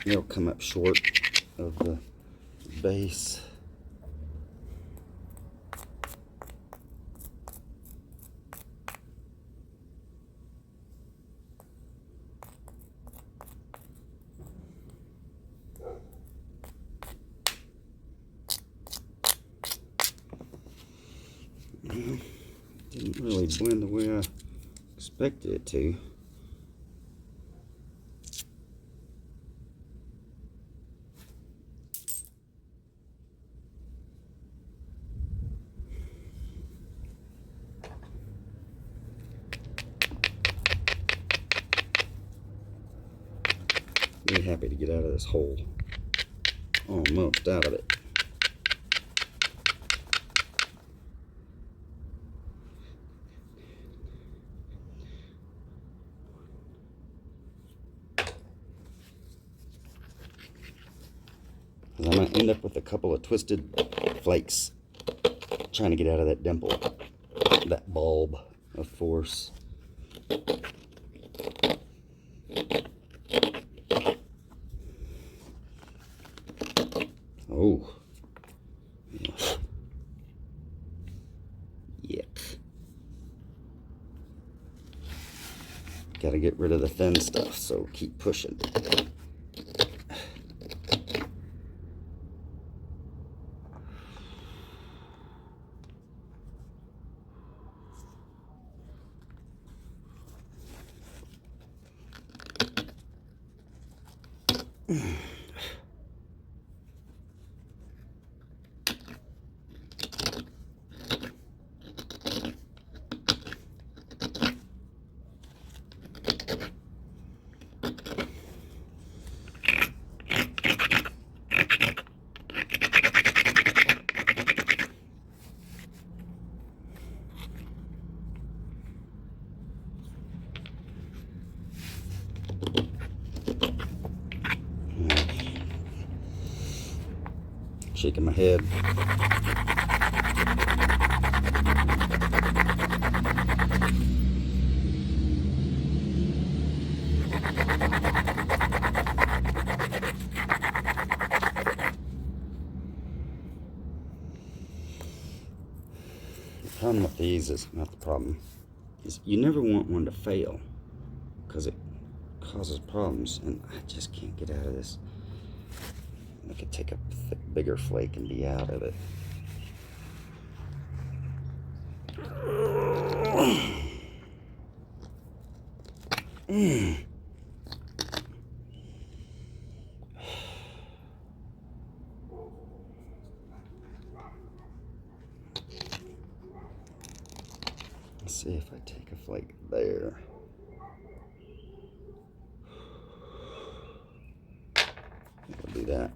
It'll come up short of the base. Didn't really blend the way I expected it to. Really happy to get out of this hole. Almost out of it. I might end up with a couple of twisted flakes trying to get out of that dimple, that bulb of force. Oh, yuck. Got to get rid of the thin stuff, so keep pushing. Shaking my head. The problem with these is not the problem. Is you never want one to fail because it causes problems, and I just can't get out of this. I could take a bigger flake and be out of it. Let's see if I take a flake there. I'll do that.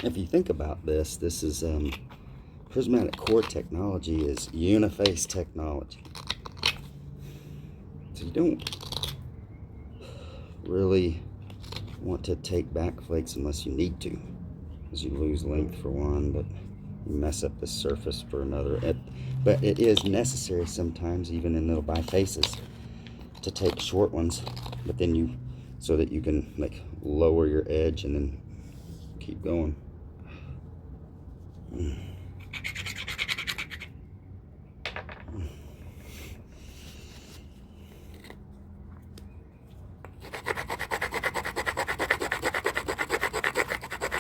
If you think about this, this is prismatic core technology is uniface technology. So you don't really want to take back flakes unless you need to, because you lose length for one, but you mess up the surface for another. But it is necessary sometimes, even in little bifaces, to take short ones, but then so that you can like lower your edge and then keep going.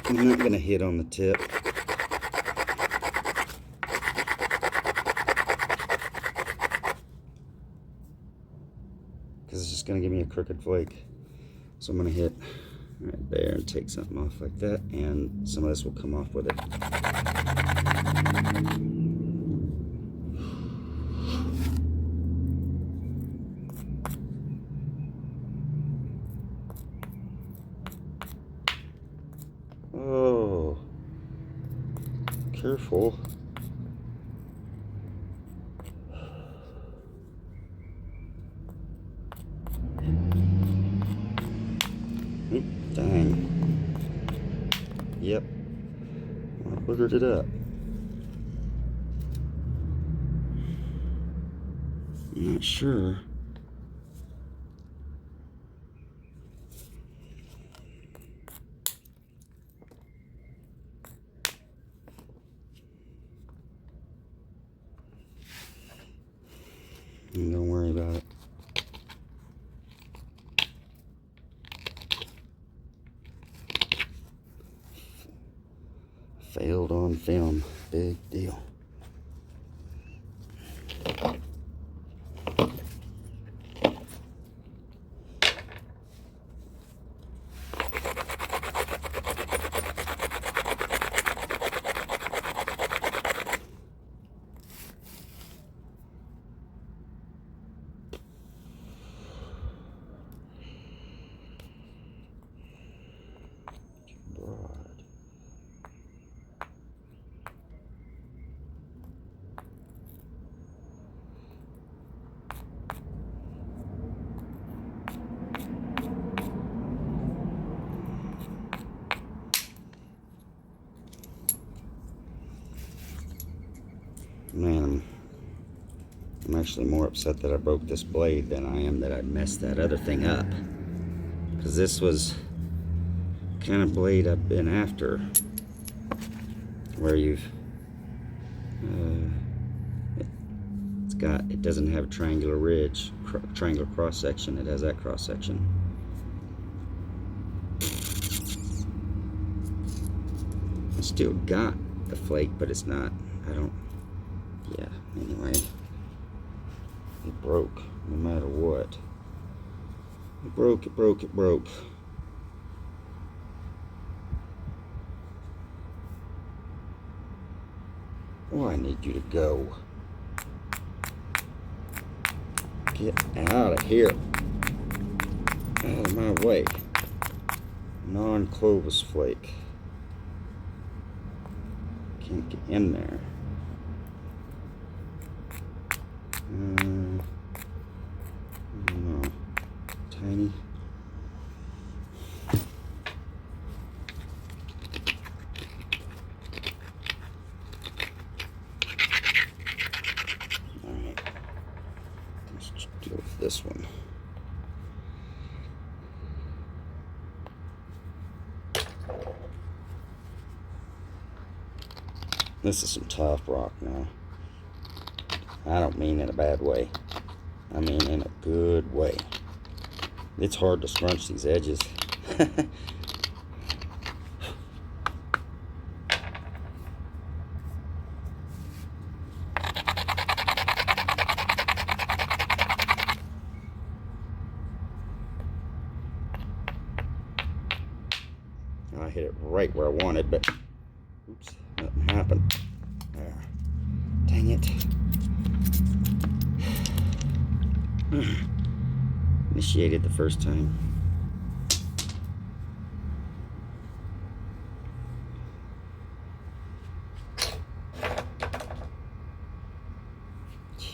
I'm not going to hit on the tip. Because it's just going to give me a crooked flake. So I'm going to hit right there and take something off like that, and some of this will come off with it. Oh, careful. Dang. Yep. I boogered it up. I'm not sure. Don't worry about it. Failed on film. Big deal. Man, I'm actually more upset that I broke this blade than I am that I messed that other thing up. Because this was the kind of blade I've been after, where it doesn't have a triangular ridge, triangular cross section. It has that cross section. I still got the flake, but it's not. Yeah, anyway, it broke no matter what. It broke. Oh, I need you to go. Get out of here. Out of my way. Non-Clovis flake. Can't get in there. I don't know. Tiny. Alright. Let's deal with this one. This is some tough rock now. I don't mean in a bad way. I mean in a good way. It's hard to scrunch these edges. I hit it right where I wanted, but oops, nothing happened. There. Dang it. Initiated the first time.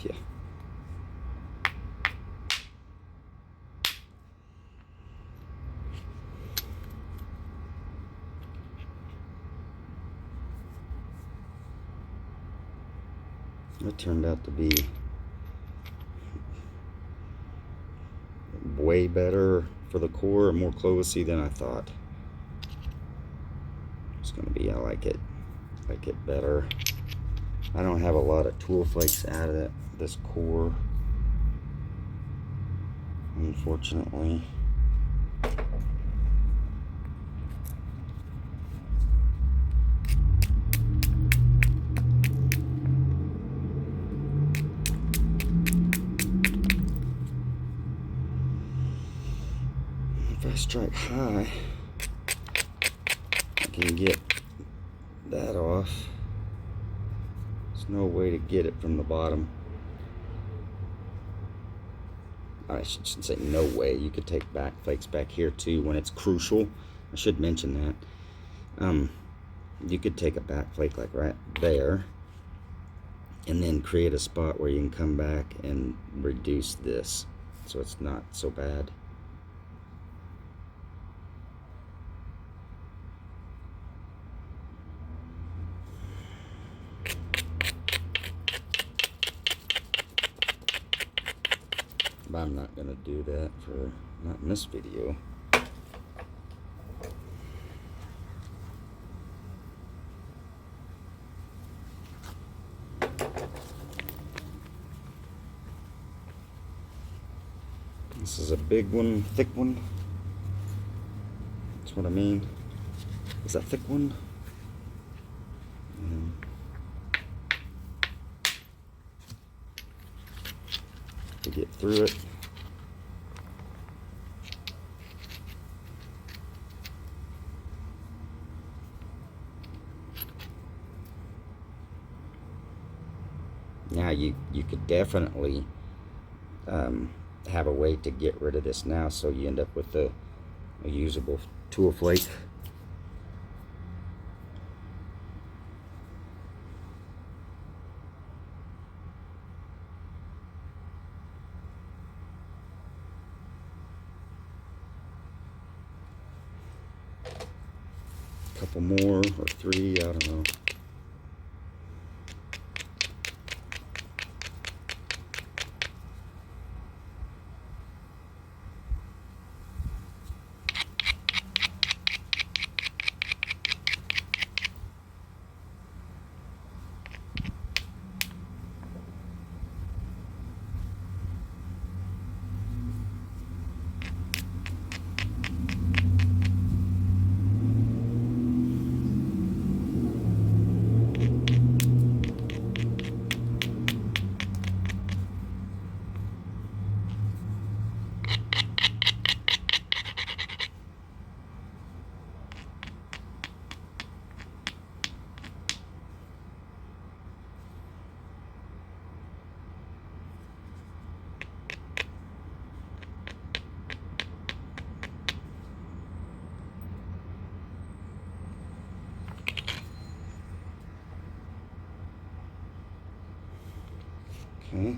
Yeah. It turned out to be way better for the core and more Clovisy than I thought. I like it better. I don't have a lot of tool flakes out of this core, unfortunately. If I strike high, I can get that off. There's no way to get it from the bottom. I shouldn't say no way. You could take back flakes back here too when it's crucial. I should mention that. You could take a back flake like right there and then create a spot where you can come back and reduce this so it's not so bad. But I'm not going to do that not in this video. This is a big one, thick one. That's what I mean. It's a thick one. To get through it. Now you could definitely have a way to get rid of this now, so you end up with a usable tool flake. Couple more, or 3, I don't know. Okay.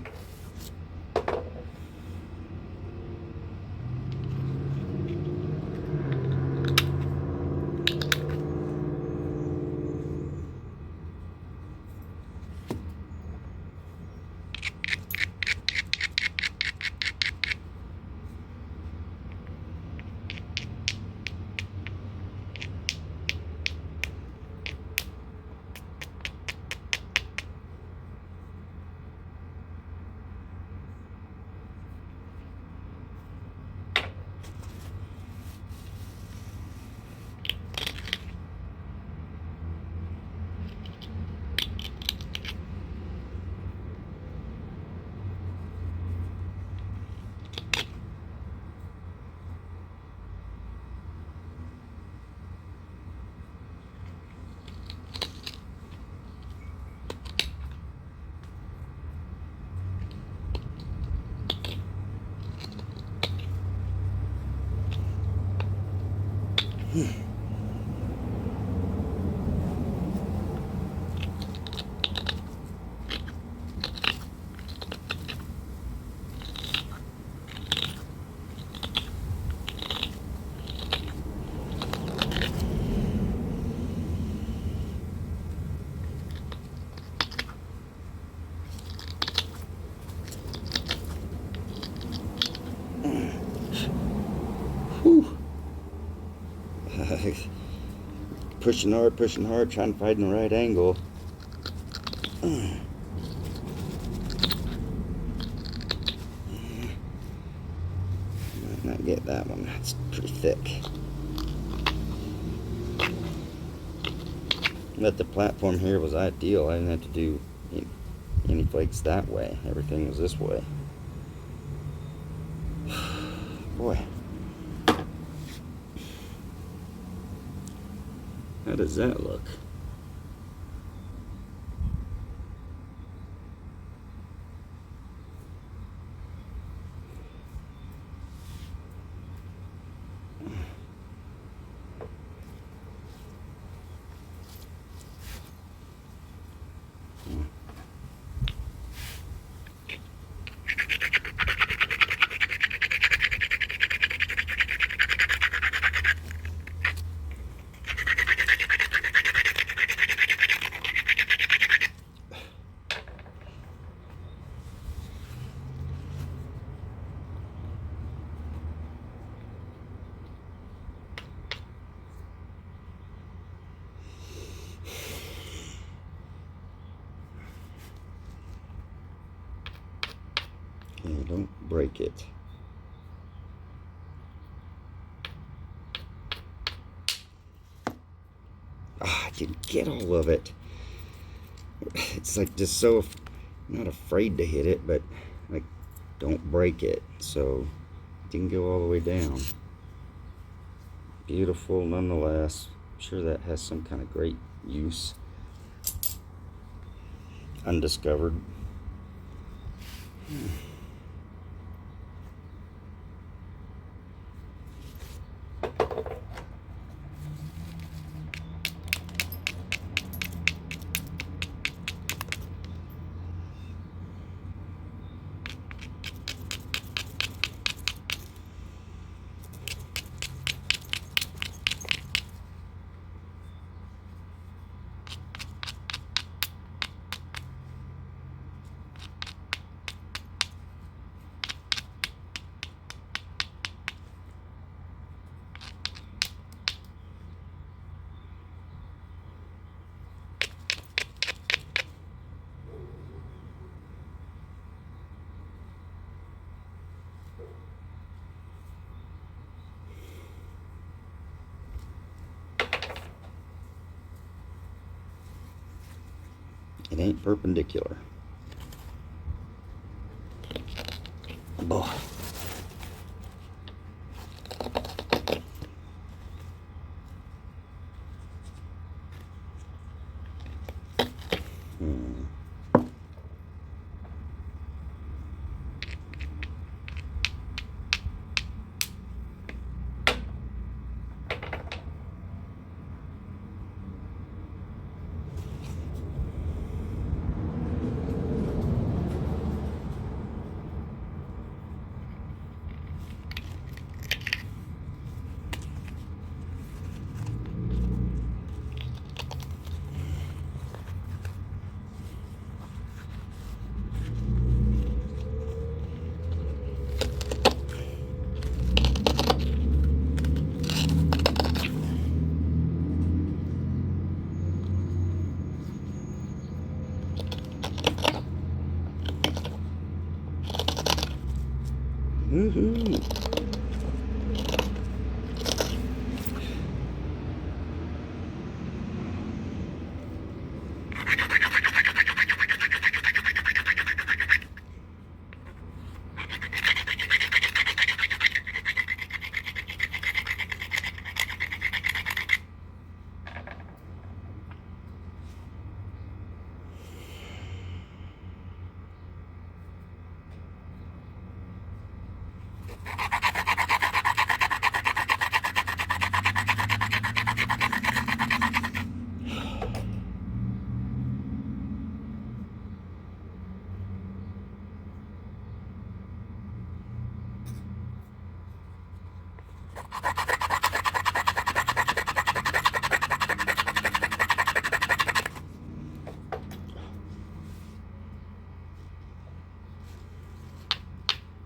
pushing hard, trying to find the right angle. Might not get that one. That's pretty thick. But the platform here was ideal. I didn't have to do any flakes that way. Everything was this way. Boy. How does that look? Okay, don't break it. I didn't get all of it. It's like just so, not afraid to hit it, but like don't break it. So it didn't go all the way down. Beautiful nonetheless. I'm sure that has some kind of great use. Undiscovered. It ain't perpendicular. Boy. Woohoo!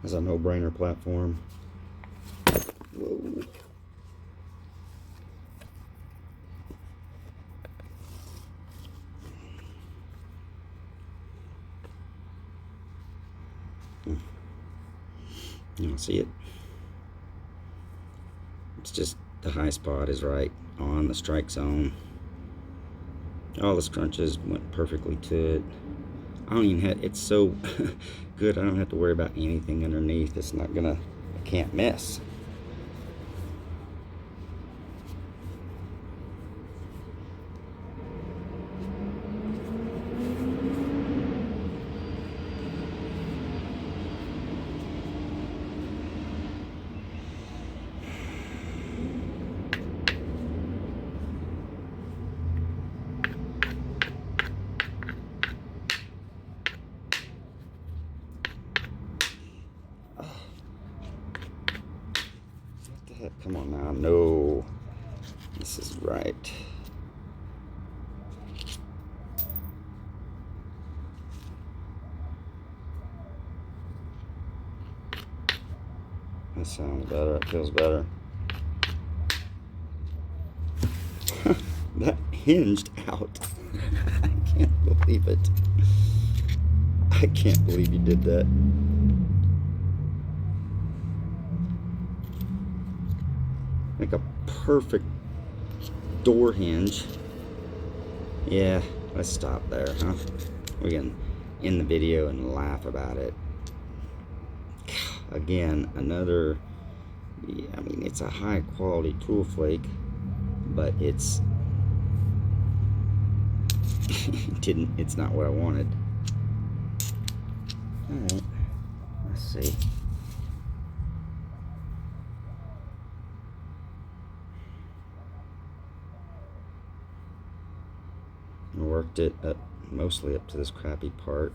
That's a no-brainer platform. Whoa. You don't see it? It's just the high spot is right on the strike zone. All the scrunches went perfectly to it. I don't even have, it's so good I don't have to worry about anything underneath. It's not gonna, I can't miss. Come on now, no. This is right. That sounds better, it feels better. That hinged out. I can't believe it. I can't believe you did that. Like a perfect door hinge. Yeah, let's stop there, huh? We can end the video and laugh about it. Again, another, yeah, I mean, it's a high quality tool flake, but it's it's not what I wanted. All right, let's see. I worked it up, mostly up to this crappy part.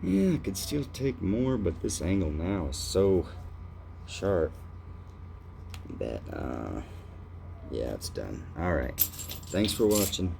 Yeah, I could still take more, but this angle now is so sharp that, yeah, it's done. All right, thanks for watching.